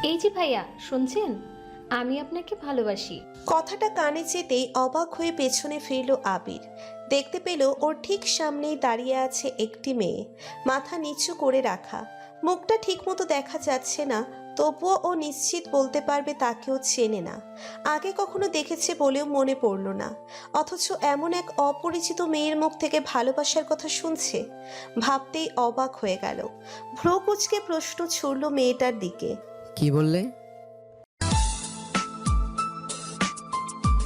এই যে ভাইয়া, শুনছেন? আমি আপনাকে ভালোবাসি। কথাটা কানে যেতেই অবাক হয়ে পেছনে ফিরল আবির। দেখতে পেল ওর ঠিক সামনেই দাঁড়িয়ে আছে একটি মেয়ে, মাথা নিচু করে রাখা। মুখটা ঠিকমতো দেখা যাচ্ছে না, তবুও ও নিশ্চিত বলতে পারবে তাকেও চেনে না। আগে কখনো দেখেছে বলেও মনে পড়ল না, অথচ এমন এক অপরিচিত মেয়ের মুখ থেকে ভালোবাসার কথা শুনছে। ভাবতেই অবাক হয়ে গেল। ভ্রু কুঁচকে প্রশ্ন ছুড়ল মেয়েটার দিকে। কি বললে?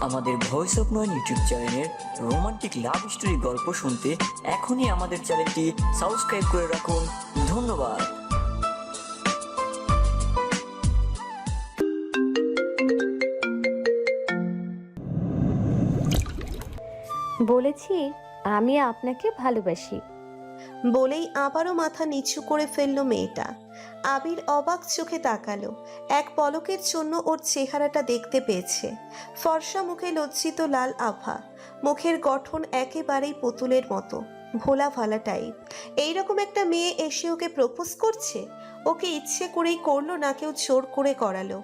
আমাদের ভয়েস অফ নয়ন ইউটিউব চ্যানেলের রোমান্টিক লাভ স্টোরি গল্প শুনতে এখনই আমাদের চ্যানেলটি সাবস্ক্রাইব করে রাখুন। ধন্যবাদ। বলেছি আমি আপনাকে ভালোবাসি। বলেই আবারও মাথা নিচু করে ফেলল মেয়েটা। আবির অবাক চোখে তাকালো। এক পলকের জন্য ওর চেহারাটা দেখতে পেয়েছে। ফর্সা মুখে লজ্জিত লাল আভা, মুখের গঠন একেবারেই পুতুলের মতো, ভোলা ভালা টাইপ। এইরকম একটা মেয়ে এসে ওকে প্রপোজ করছে। ওকে ইচ্ছে করেই করলো না কেউ জোর করে করালো?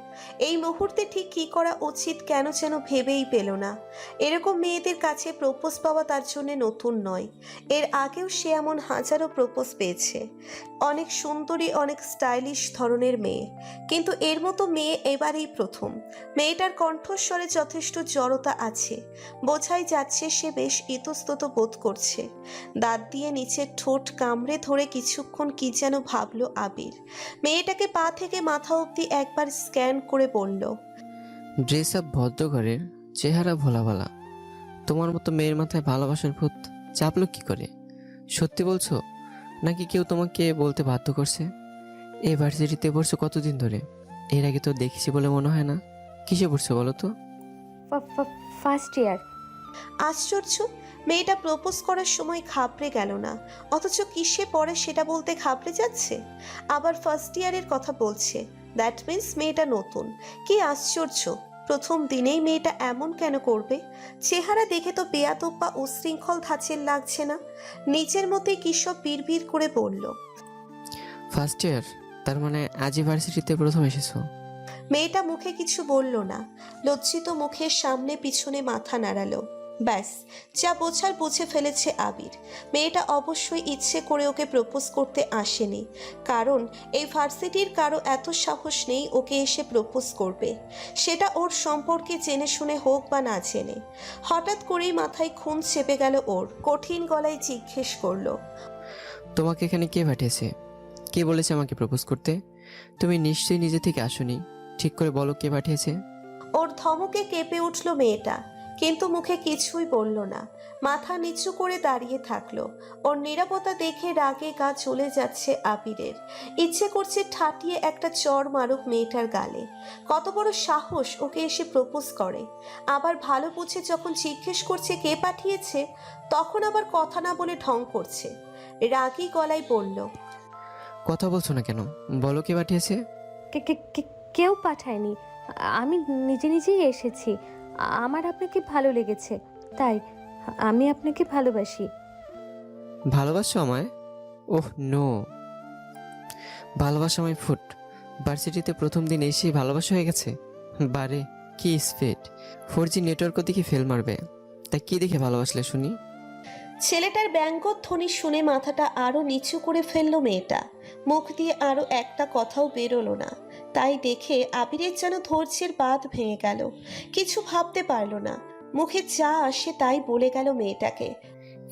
এই মুহূর্তে ঠিক কী করা উচিত কেন যেন ভেবেই পেল না। এরকম মেয়েদের কাছে প্রপোজ পাওয়া তার জন্য নতুন নয়। এর আগেও সে এমন হাজারো প্রপোজ পেয়েছে, অনেক সুন্দরী অনেক স্টাইলিশ ধরনের মেয়ে, কিন্তু এর মতো মেয়ে এবারেই প্রথম। মেয়েটার কণ্ঠস্বরে যথেষ্ট জড়তা আছে, বোঝাই যাচ্ছে সে বেশ ইতস্তত বোধ করছে। দাঁত দিয়ে নিচের ঠোঁট কামড়ে ধরে কিছুক্ষণ কি যেন ভাবলো আবির। মেয়েটাকে পা থেকে মাথা অবধি একবার স্ক্যান করে বলল, ড্রেস আপ ভদ্রঘরের, চেহারা ভোলা ভালা। তোমার মতো মেয়ের মাথায় ভালোবাসার ভূত চাপলো কি করে? সত্যি বলছো নাকি কেউ তোমাকে বলতে বাধ্য করছে? এই ভার্সিটিতে পড়ছো কতদিন ধরে? এর আগে তো দেখেছি বলে মনে হয় না। কিসে পড়ছো বলো তো? First year. আশ্চর্য, মেয়েটা প্রপোজ করার সময় ঘাবড়ে গেল না, অথচ কিসে পড়ে সেটা বলতে ঘাবড়ে যাচ্ছে। আবার ফার্স্ট ইয়ারের কথা বলছে, দ্যাট মিন্স মেয়েটা নতুন। কি আশ্চর্য, প্রথম দিনেই মেয়েটা এমন কেন করবে? চেহারা দেখে তো বেয়াদব বা উশৃঙ্খল ধাঁচের লাগছে না। নিজের মধ্যে কিসব বিড়বিড় করে বলল। First year? তার মানে আজই ভার্সিটিতে প্রথম এসেছো? মেয়েটা মুখে কিছু বলল না, লজ্জিত মুখের সামনে পিছনে মাথা নাড়ালো। ব্যাস, যা বোঝার বুঝে ফেলেছে আবির। মেয়েটা অবশ্যই ইচ্ছে করে ওকে প্রপোজ করতে আসেনি, কারণ এই ভার্সিটির কারো এত সাহস নেই ওকে এসে প্রপোজ করবে, সেটা ওর সম্পর্কে জেনে শুনে হোক বা না জেনে। হঠাৎ করেই মাথায় খুন চেপে গেল ওর, কঠিন গলায় জিজ্ঞেস করলো, তোমাকে এখানে কে পাঠিয়েছে? কে বলেছে আমাকে প্রপোজ করতে? তুমি নিশ্চয়ই নিজে থেকে আসোনি। ঠিক করে বলো কে পাঠিয়েছে। ওর ধমকে কেঁপে উঠল মেয়েটা, কিন্তু মুখে কিছুই বলল না, মাথা নিচু করে দাঁড়িয়ে থাকলো। ওর নীরবতা দেখে রাগে গা চলে যাচ্ছে আবিরের। ইচ্ছে করছে ঠাটিয়ে একটা চড় মারুক মেয়েটার গালে। কত বড় সাহস ওকে এসে প্রপোজ করে! আবার ভালো বুঝে যখন জিজ্ঞেস করছে কে পাঠিয়েছে, তখন আবার কথা না বলে ঢং করছে। রাগী গলায় বলল, কথা বলছো না কেন? বলো কে পাঠিয়েছে। কেউ পাঠায়নি, আমি নিজে নিজেই এসেছি। আমার আপনাকে ভালো লেগেছে, তাই আমি আপনাকে ভালোবাসি। ভালোবাসো আমায়? ওহ নো, ভালোবাসা আমায় ফুট। ভার্সিটিতে প্রথম দিন এসেই ভালোবাসা হয়ে গেছে? বারে কি স্পিড! 4G নেটওয়ার্কও দেখে ফেল মারবে। তা কি দেখে ভালোবাসলে শুনি? ছেলেটার ব্যঙ্গধ্বনি শুনে মাথাটা আরো নিচু করে ফেললো মেয়েটা। মুখ দিয়ে আরো একটা কথাও বেরোলো না। তাই দেখে আবিরের যেন ধৈর্যের বাঁধ ভেঙে গেল। কিছু ভাবতে পারলো না, মুখে যা আসে তাই বলে গেল মেয়েটাকে।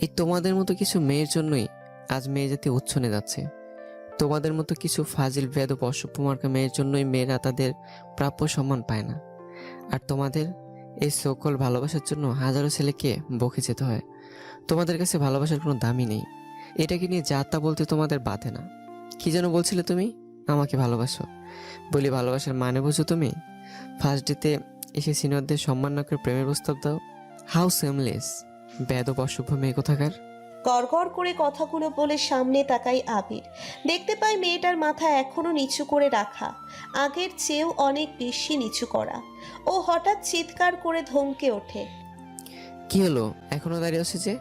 এই তোমাদের মতো কিছু মেয়ের জন্যই আজ মেয়ে জাতি উচ্ছনে যাচ্ছে। তোমাদের মতো কিছু ফাজিল বেয়াদব অসভ্য মার্কা মেয়ের জন্যই মেয়েরা তাদের প্রাপ্য সম্মান পায় না। আর তোমাদের এই সকল ভালোবাসার জন্য হাজারো ছেলেকে বকে যেতে হয়। তোমাদের কাছে ভালোবাসার কোনো দামই নেই। এটাকে নিয়ে যা তা বলতে তোমাদের বাধে না। কি যেন বলছিলে তুমি? আমাকে ভালোবাসো বলি ভালোবাসার মানে বুঝো তুমি? ফার্স্ট ডেতে এসে সিনিয়রদের সম্মান না করে প্রেমের প্রস্তাব দাও। How seamless! বেয়াদব অসভ্য মেয়ে কোথাকার। গড়গড় করে কথাগুলো বলে সামনে তাকাই আবির। দেখতে পাই মেয়েটার মাথা এখনো নিচু করে রাখা, আগের চেয়েও অনেক বেশি নিচু করা। ও হঠাৎ চিৎকার করে ধমকে ওঠে, কি হলো? এখনো দাঁড়িয়ে আছে যে?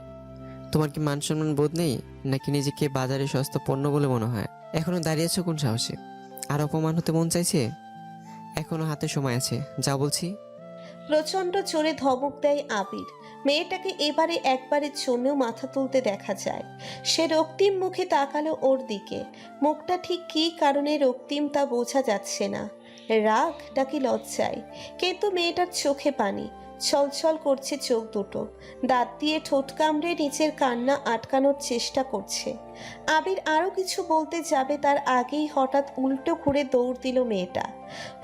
তোমার কি মান সম্মান বোধ নেই, নাকি নিজেকে বাজারে সস্তা পণ্য বলে মনে হয়? এখনো দাঁড়িয়ে আছো কোন সাহসে? আর অপমান হতে মন চাইছে? এখনো হাতে সময় আছে, যা বলছি। প্রচণ্ড জোরে ধমক দেয় আবির। মেয়েটাকে এবারে একবারের জন্যও মাথা তুলতে দেখা যায়। সে রক্তিম মুখে তাকালো ওর দিকে। মুখটা ঠিক কী কারণে রক্তিম তা বোঝা যাচ্ছে না। রাগ নাকি লজ্জায়, কিন্তু মেয়েটার চোখে পানি, ছলছল করছে চোখ দুটো। দাঁত দিয়ে ঠোঁট কামড়ে নিচের কান্না আটকানোর চেষ্টা করছে। আবির আরও কিছু বলতে যাবে তার আগেই হঠাৎ উল্টো ঘুরে দৌড় দিল মেয়েটা।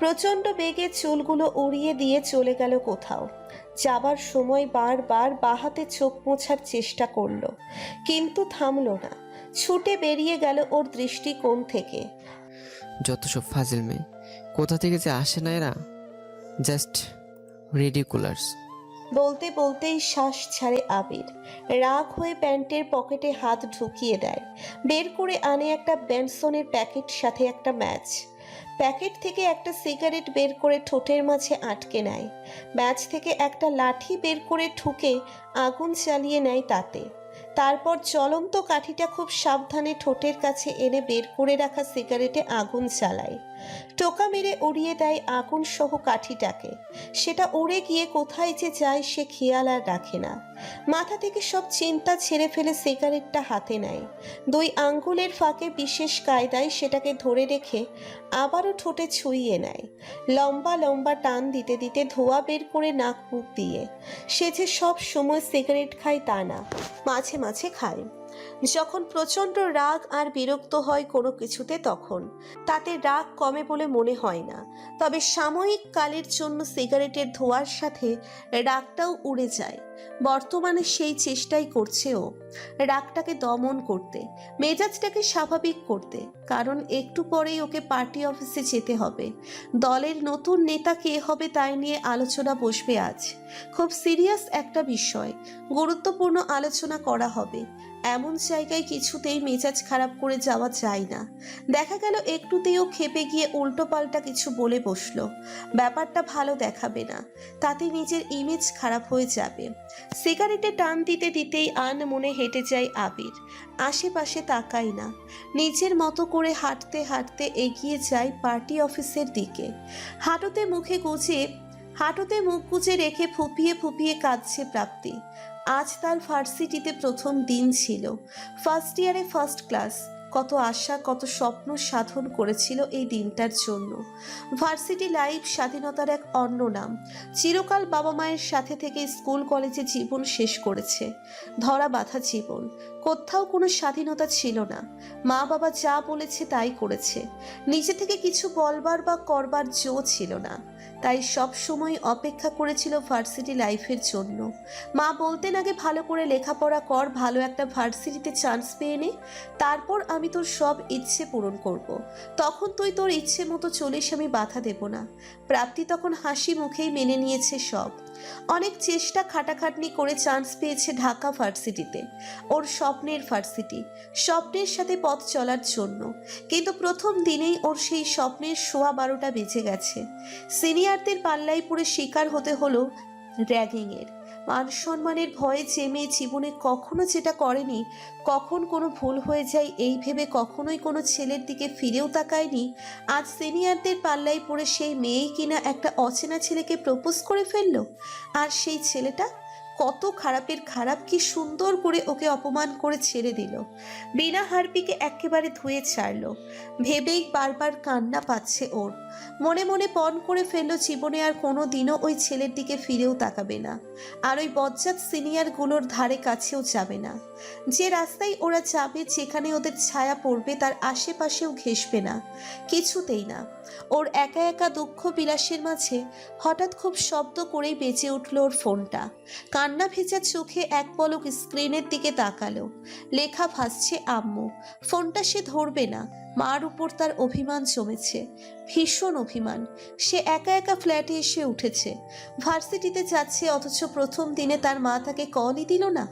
প্রচণ্ড বেগে চুলগুলো উড়িয়ে দিয়ে চলে গেল কোথাও। যাবার সময় বারবার বাহাতে চোখ মোছার চেষ্টা করলো, কিন্তু থামলো না। ছুটে বেরিয়ে গেল ওর দৃষ্টিকোণ থেকে। যত সব ফাজিল মেয়ে, কোথা থেকে যে আসে না এরা, জাস্ট রিডিকুলার্স। বলতে বলতেই শ্বাস ছাড়ে আবির। রাগ হয়ে প্যান্টের পকেটে হাত ঢুকিয়ে দেয়। বের করে আনে একটা বেনসনের প্যাকেট, সাথে একটা ম্যাচ। প্যাকেট থেকে একটা সিগারেট বের করে ঠোঁটের মাঝে আটকে নেয়। ম্যাচ থেকে একটা লাঠি বের করে ঠুকে আগুন জ্বালিয়ে নেয় তাতে। তারপর জ্বলন্ত কাঠিটা খুব সাবধানে ঠোঁটের কাছে এনে বের করে রাখা সিগারেটে আগুন জ্বালায়। টোকা মেরে উড়িয়ে দেয় আগুন সহ কাঠিটাকে। সেটা উড়ে গিয়ে কোথায় যে যায় সে খেয়াল আর রাখে না। মাথা থেকে সব চিন্তা ছেড়ে ফেলে সিগারেটটা হাতে নেয়। 2 আঙ্গুলের ফাঁকে বিশেষ কায়দায় সেটাকে ধরে রেখে আবারও ঠোঁটে ছুঁইয়ে নেয়। লম্বা লম্বা টান দিতে দিতে ধোঁয়া বের করে নাক মুখ দিয়ে। সে যে সব সময় সিগারেট খায় তা না, মাঝে মাঝে খায়। যখন প্রচণ্ড রাগ আর বিরক্ত হয় কোনো কিছুতে, তখন তাতে রাগ কমে বলে মনে হয় না। তবে সাময়িক কালের জন্য সিগারেটের ধোঁয়ার সাথে রাগটাও উড়ে যায়। বর্তমানে সেই চেষ্টাই করছে ও, রাগটাকে দমন করতে, মেজাজটাকে স্বাভাবিক করতে। কারণ একটু পরেই ওকে পার্টি অফিসে যেতে হবে। দলের নতুন নেতা কে হবে তাই নিয়ে আলোচনা বসবে আজ। খুব সিরিয়াস একটা বিষয়, গুরুত্বপূর্ণ আলোচনা করা হবে। এমন জায়গায় কিছুতেই মেজাজ খারাপ করে যাওয়া যায় না। দেখা গেল একটুতেও ক্ষেপে গিয়ে উল্টোপাল্টা কিছু বলে বসলো। ব্যাপারটা ভালো দেখাবে না, তাতে নিজের ইমেজ খারাপ হয়ে যাবে। সিগারেটে টান দিতে দিতেই আনমনে হেঁটে যায় আবির। আশেপাশে তাকায় না, নিজের মতো করে হাঁটতে হাঁটতে এগিয়ে যায় পার্টি অফিসের দিকে। হাঁটুতে মুখ গুজে রেখে ফুপিয়ে ফুপিয়ে কাঁদছে প্রাপ্তি। আজ তার ভার্সিটিতে প্রথম দিন ছিল। ফার্স্ট ইয়ারে ফার্স্ট ক্লাস। কত আশা, কত স্বপ্ন সাধন করেছিল এই দিনটার জন্য। ভার্সিটি লাইফ স্বাধীনতার এক অন্য নাম। চিরকাল বাবা মায়ের সাথে থেকে স্কুল কলেজে জীবন শেষ করেছে। ধরা বাঁধা জীবন, কোথাও কোনো স্বাধীনতা ছিল না। মা বাবা যা বলেছে তাই করেছে। নিজে থেকে কিছু বলবার বা করবার জো ছিল না। তাই সব সময় অপেক্ষা করেছিল ভার্সিটি লাইফের জন্য। মা বলতেন, আগে ভালো করে লেখাপড়া কর, ভালো একটা ভার্সিটিতে চান্স পেয়ে নে, তারপর আমি তোর সব ইচ্ছে পূরণ করব। তখন তুই তোর ইচ্ছে মতো চলিস, আমি বাধা দেব না। প্রাপ্তি তখন হাসি মুখেই মেনে নিয়েছে সব। অনেক চেষ্টা খাটাখাটনি করে চান্স পেয়েছে ঢাকা ভার্সিটিতে, ওর স্বপ্নের ভার্সিটি, স্বপ্নের সাথে পথ চলার জন্য। কিন্তু প্রথম দিনেই ওর সেই স্বপ্নের 12:15 বেজে গেছে। সিনিয়রদের পাল্লায় পড়ে শিকার হতে হলো র্যাগিংয়ের। মান সম্মানের ভয়ে যে মেয়ে জীবনে কখনো যেটা করেনি, কখন কোনো ভুল হয়ে যায় এই ভেবে কখনোই কোনো ছেলের দিকে ফিরেও তাকায়নি, আজ সিনিয়রদের পাল্লায় পড়ে সেই মেয়েই কিনা একটা অচেনা ছেলেকে প্রপোজ করে ফেললো। আর সেই ছেলেটা কত খারাপের খারাপ, কি সুন্দর করে ওকে অপমান করে ছেড়ে দিল। বিনা হারপিকে একেবারে ধুয়ে ছাড়লো। ভেবেই বারবার কান্না পাচ্ছে ওর। মনে মনে পণ করে ফেললো জীবনে আর কোনো দিনও ওই ছেলের দিকে ফিরেও তাকাবে না, আর ওই বজ্জাত সিনিয়রগুলোর ধারে কাছেও যাবে না। যে রাস্তায় ওরা যাবে, যেখানে ওদের ছায়া পড়বে, তার আশেপাশেও ঘেঁষবে না, কিছুতেই না। ওর একা একা দুঃখ বিলাসের মাঝে হঠাৎ খুব শব্দ করেই বেজে উঠল ওর ফোনটা। কান্না ভেজা চোখে এক পলক স্ক্রিনের দিকে তাকালো। লেখা ভাসছে আম্মু। ফোনটা সে ধরবে না, মার উপর তার অভিমান জমেছে, ভীষণ অভিমান। সে একা একা ফ্ল্যাটে এসে উঠেছে, ভার্সিটিতে যাচ্ছে, অথচ প্রথম দিনে তার মা তাকে কলই দিল না।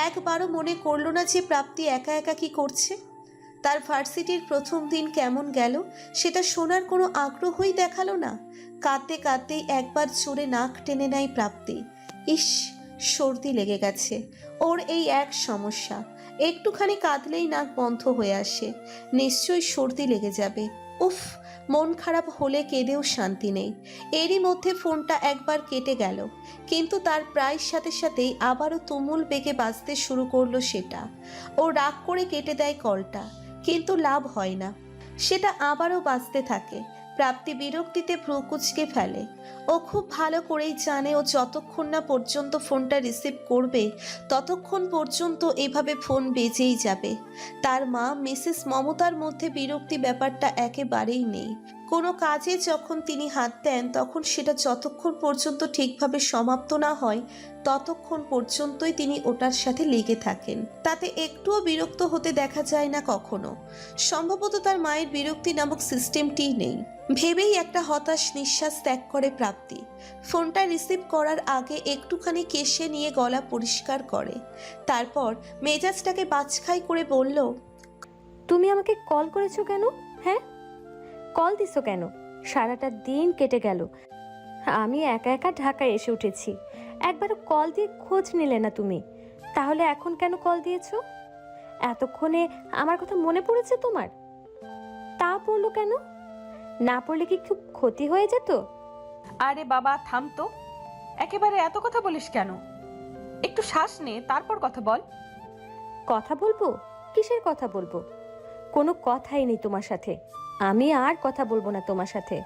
একবারও মনে করলো না যে প্রাপ্তি একা একা কি করছে। তার ভার্সিটির প্রথম দিন কেমন গেল সেটা শোনার কোনো আগ্রহই দেখালো না। কাঁদতে কাঁদতেই একবার জোরে নাক টেনে নেয় প্রাপ্তি। ইস, সর্দি লেগে গেছে। ওর এই এক সমস্যা, একটুখানি কাঁদলেই নাক বন্ধ হয়ে আসে। নিশ্চয়ই সর্দি লেগে যাবে। উফ, মন খারাপ হলে কেঁদেও শান্তি নেই। এরই মধ্যে ফোনটা একবার কেটে গেল, কিন্তু তার প্রায় সাথে সাথেই আবারও তুমুল বেগে বাজতে শুরু করলো সেটা। ও রাগ করে কেটে দেয় কলটা, কিন্তু লাভ হয় না, সেটা আবারও বাজতে থাকে। প্রাপ্তি বিরক্তিতে ভ্রু কুঁচকে ফেলে। ও খুব ভালো করেই জানে ও যতক্ষণ না পর্যন্ত ফোনটা রিসিভ করবে ততক্ষণ পর্যন্ত এভাবে ফোন বেজেই যাবে। তার মা মিসেস মমতার মধ্যে বিরক্তি ব্যাপারটা একেবারেই নেই। কোনো কাজে যখন তিনি হাত দেন তখন সেটা যতক্ষণ পর্যন্ত ঠিকভাবে সমাপ্ত না হয় ততক্ষণ পর্যন্তই তিনি ওটার সাথে লেগে থাকেন। তাতে একটুও বিরক্ত হতে দেখা যায় না কখনো। সম্ভবত তার মায়ের বিরক্তি নামক সিস্টেমটিই নেই। ভেবেই একটা হতাশ নিঃশ্বাস ত্যাগ করে প্রাপ্তি। ফোনটা রিসিভ করার আগে একটুখানি কেশে নিয়ে গলা পরিষ্কার করে। তারপর মেজাজটাকে বাজখাই করে বলল, তুমি আমাকে কল করেছো কেন? হ্যাঁ, কল দিছো কেন? সারাটা দিন কেটে গেল, আমি একা একা ঢাকায় এসে উঠেছি, একবারও কল দিয়ে খোঁজ নিলে না তুমি। তাহলে এখন কেন কল দিয়েছো? এতক্ষণে আমার কথা মনে পড়েছে তোমার? তা পড়লো কেন? না পড়লে কি খুব ক্ষতি হয়ে যেত? আরে বাবা থাম তো, একেবারে এত কথা বলিস কেন? একটু শ্বাস নে, তারপর কথা বল। কথা বলবো? কিসের কথা বলবো? কোনো কথাই নেই তোমার সাথে। আমি আর কথা বলবো না তোমার সাথে।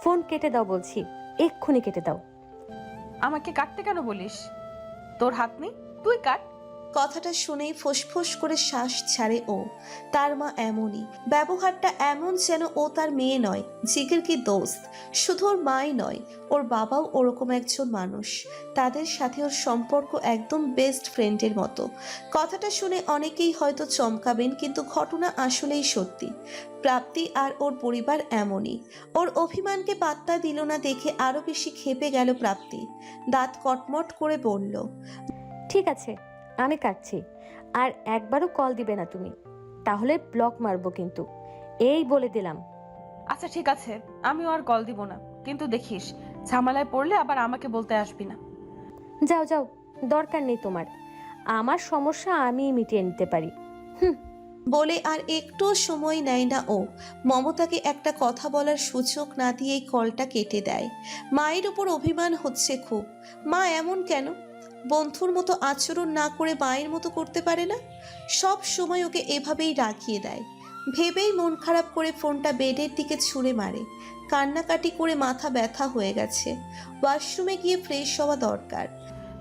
ফোন কেটে দাও বলছি, এক্ষুনি কেটে দাও। আমাকে কাটতে কেন বলিস? তোর হাত নেই, তুই কাট। কথাটা শুনেই ফোঁস করে শ্বাস ছাড়ে ও। তার মা এমনই, ব্যবহারটা এমন যেন ও তার মেয়ে নয়, জিগের কি দোস্ত। শুধু ওর মাই নয়, ওর বাবাও ওরকম একজন মানুষ। তাদের সাথে ওর সম্পর্ক একদম বেস্ট ফ্রেন্ডের মতো। কথাটা শুনে অনেকেই হয়তো চমকাবেন, কিন্তু ঘটনা আসলেই সত্যি। প্রাপ্তি আর ওর পরিবার এমনই। ওর অভিমানকে পাত্তা দিল না দেখে আরো বেশি ক্ষেপে গেল প্রাপ্তি। দাঁত কটমট করে বলল, ঠিক আছে, আমি কাটছি। আর একবারও কল দিবে না তুমি, তাহলে ব্লক মারবো কিন্তু, এই বলে দিলাম। আচ্ছা ঠিক আছে, আমিও আর কল দিব না, কিন্তু দেখিস ঝামেলায় পড়লে আবার আমাকে বলতে আসবি না। যাও যাও, দরকার নেই তোমার। আমার সমস্যা আমিই মিটিয়ে নিতে পারি। বলে আর একটু সময় নেয় না ও। মমতাকে একটা কথা বলার সুযোগ না দিয়েই কলটা কেটে দেয়। মায়ের উপর অভিমান হচ্ছে খুব। মা এমন কেন? বন্ধুর মতো আচরণ না করে মায়ের মতো করতে পারে না? সব সময় ওকে এভাবেই রাখিয়ে দেয়। ভেবেই মন খারাপ করে ফোনটা বেডের দিকে ছুঁড়ে মারে। কান্নাকাটি করে মাথা ব্যথা হয়ে গেছে। ওয়াশরুমে গিয়ে ফ্রেশ হওয়া দরকার।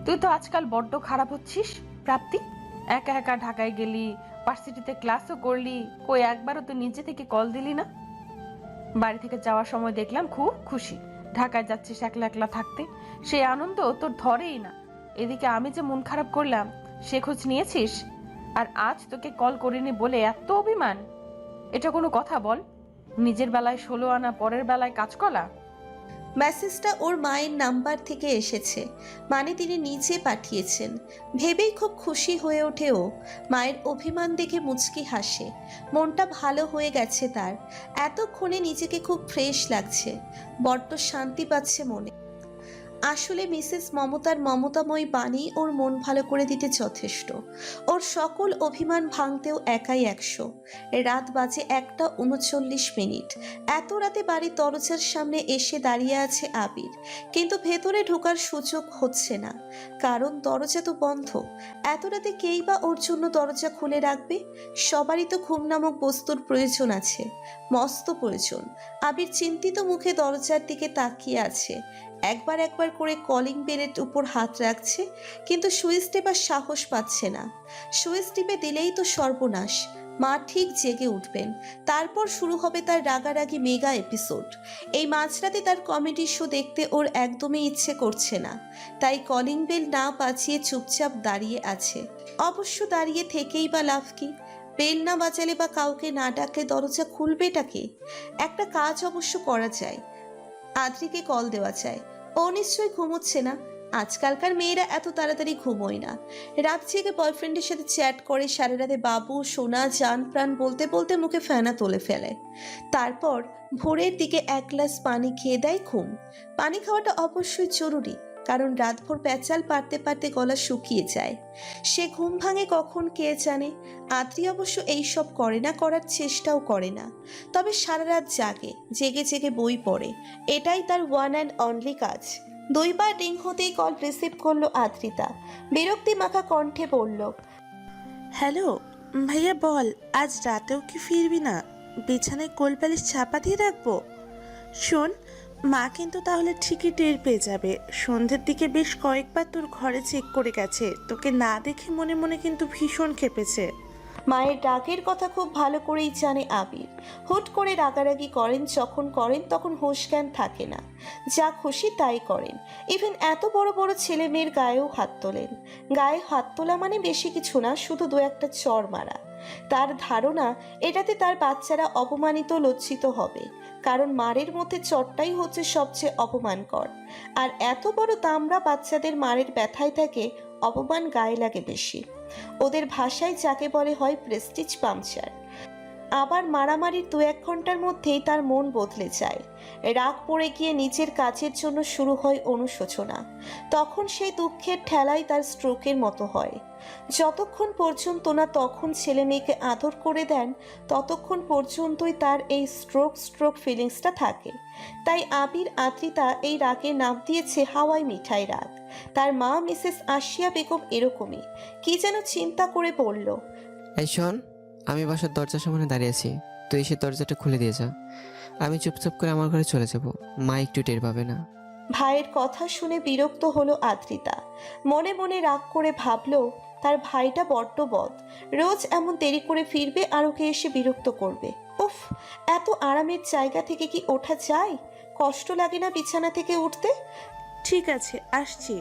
তুই তো আজকাল বড্ড খারাপ হচ্ছিস প্রাপ্তি। একা একা ঢাকায় গেলি, ভার্সিটিতে ক্লাসও করলি, কই একবারও তুই নিজে থেকে কল দিলি না। বাড়ি থেকে যাওয়ার সময় দেখলাম খুব খুশি, ঢাকায় যাচ্ছিস একলা একলা থাকতে, সেই আনন্দ তোর ধরেই না। এদিকে আমি যে মন খারাপ করলাম, সে খোঁজ নিয়েছিস? আর আজ তোকে কল করিনি বলে এত অভিমান? এটা কোনো কথা বল? নিজের বেলায় 16 আনা, পরের বেলায় কাঁচকলা। মেসেজটা ওর মায়ের নাম্বার থেকে এসেছে, মানে তিনি নিজে পাঠিয়েছেন। ভেবেই খুব খুশি হয়ে ওঠে ও। মায়ের অভিমান দেখে মুচকি হাসে। মনটা ভালো হয়ে গেছে তার। এতক্ষণে নিজেকে খুব ফ্রেশ লাগছে, বড্ড শান্তি পাচ্ছে মনে। আসলে মিসেস মমতার মমতাময়ী বাণী ওর মন ভালো করে দিতে যথেষ্ট। ওর সকল অভিমান ভাঙতেও একাই 100। রাত বাজে 1:39। এত রাতে বাড়ির দরজার সামনে এসে দাঁড়িয়ে আছে আবির, কিন্তু ভেতরে ঢোকার সুযোগ হচ্ছে না, কারণ দরজা তো বন্ধ। এত রাতে কেই বা ওর জন্য দরজা খুলে রাখবে? সবারই তো ঘুম নামক বস্তুর প্রয়োজন আছে, মস্ত প্রয়োজন। আবির চিন্তিত মুখে দরজার দিকে তাকিয়ে আছে। একবার করে কলিং বেলের উপর হাত রাখছে, কিন্তু সুইচ টেপার সাহস পাচ্ছে না। সুইচ টিপে দিলেই তো সর্বনাশ। মা ঠিক জেগে উঠবেন, তারপর শুরু হবে তার রাগারাগি মেগা এপিসোড। এই মাঝরাতে তার কমেডি শো দেখতে ওর একদমই ইচ্ছে করছে না, তাই কলিং বেল না বাজিয়ে চুপচাপ দাঁড়িয়ে আছে। অবশ্য দাঁড়িয়ে থেকেই বা লাভ কি? বেল না বাজালে বা কাউকে না ডাকলে দরজা খুলবেটাকে? একটা কাজ অবশ্য করা যায়, আদ্রিকে কল দেওয়া যায়। ও নিশ্চয়ই ঘুমোচ্ছে না, আজকালকার মেয়েরা এত তাড়াতাড়ি ঘুমোয় না। রাত জেগে বয়ফ্রেন্ডের সাথে চ্যাট করে সারা রাতে বাবু সোনা জান প্রাণ বলতে বলতে মুখে ফেনা তুলে ফেলে। তারপর ভোরের দিকে 1 গ্লাস পানি খেয়ে দেয় ঘুম। পানি খাওয়াটা অবশ্যই জরুরি, কারণ রাতভর প্যাচাল পারতে পারতে গলা শুকিয়ে যায়। সে ঘুম ভাঙে কখন কে জানে। আদ্রি অবশ্য এইসব করে না, করার চেষ্টাও করে না। তবে সারা রাত জাগে, জেগে জেগে বই পড়ে। এটাই তার ওয়ান অ্যান্ড অনলি কাজ। 2বার রিং হতেই কল রিসিভ করলো আদ্রিতা। বিরক্তি মাখা কণ্ঠে বলল, হ্যালো ভাইয়া, বল আজ রাতেও কি ফিরবি না? বিছানায় কোলবালিশ চাপা দিয়ে রাখবো? শোন, মা কিন্তু তাহলে ঠিকই টের পেয়ে যাবে। সন্ধ্যের দিকে বেশ কয়েকবার তোর ঘরে চেক করে গেছে, তোকে না দেখে মনে মনে কিন্তু ভীষণ খেপেছে। মায়ের রাগের কথা খুব ভালো করেই জানে আবির। হুট করে রাগারাগি করেন, যখন করেন তখন হুঁশ জ্ঞান থাকে না, যা খুশি তাই করেন। ইভেন এত বড় বড় ছেলে মেয়ের গায়েও হাত তোলেন। গায়ে হাত তোলা মানে বেশি কিছু না, শুধু 2-1টা চড় মারা। তার ধারণা এটাতে তার বাচ্চারা অপমানিত, লজ্জিত হবে, কারণ মারের মধ্যে চটটাই হচ্ছে সবচেয়ে অপমানকর। আর এত বড় দামড়া বাচ্চাদের মারের ব্যথায় থাকে, অপমান গায়ে লাগে বেশি। ওদের ভাষায় যাকে বলে হয় প্রেস্টিজ পাংচার। আবার মারামারির 2-1 ঘন্টার মধ্যেই তার মন বদলে যায়। রাগ পড়ে গিয়ে নিজের কাজের জন্য শুরু হয় অনুশোচনা। তখন সেই দুঃখের ঠেলাই তার স্ট্রোকের মতো হয়। যতক্ষণ পর্যন্ত না তখন ছেলে মেয়েকে আদর করে দেন, ততক্ষণ পর্যন্তই তার এই স্ট্রোক ফিলিংসটা থাকে। তাই আবির আদ্রিতা এই রাগের নাম দিয়েছে হাওয়াই মিঠাই রাগ। তার মা মিসেস আসিয়া বেগম এরকমই কি যেন চিন্তা করে বলল, এই শোন, আমি বাসার দরজার সামনে দাঁড়িয়েছি, তুই এসে দরজাটা খুলে দিয়ে যা। আমি চুপচাপ করে আমার ঘরে চলে যাব, মা একটু টের পাবে না। ভাইয়ের কথা শুনে বিরক্ত হলো আদ্রিতা। মনে মনে রাগ করে ভাবলো তার ভাইটা বড্ড বদ, রোজ এমন দেরি করে ফিরবে আর ওকে এসে বিরক্ত করবে। উফ, এত আরামের জায়গা থেকে কি ওঠা যায়? কষ্ট লাগে না বিছানা থেকে উঠতে? ঠিক আছে, আসছি।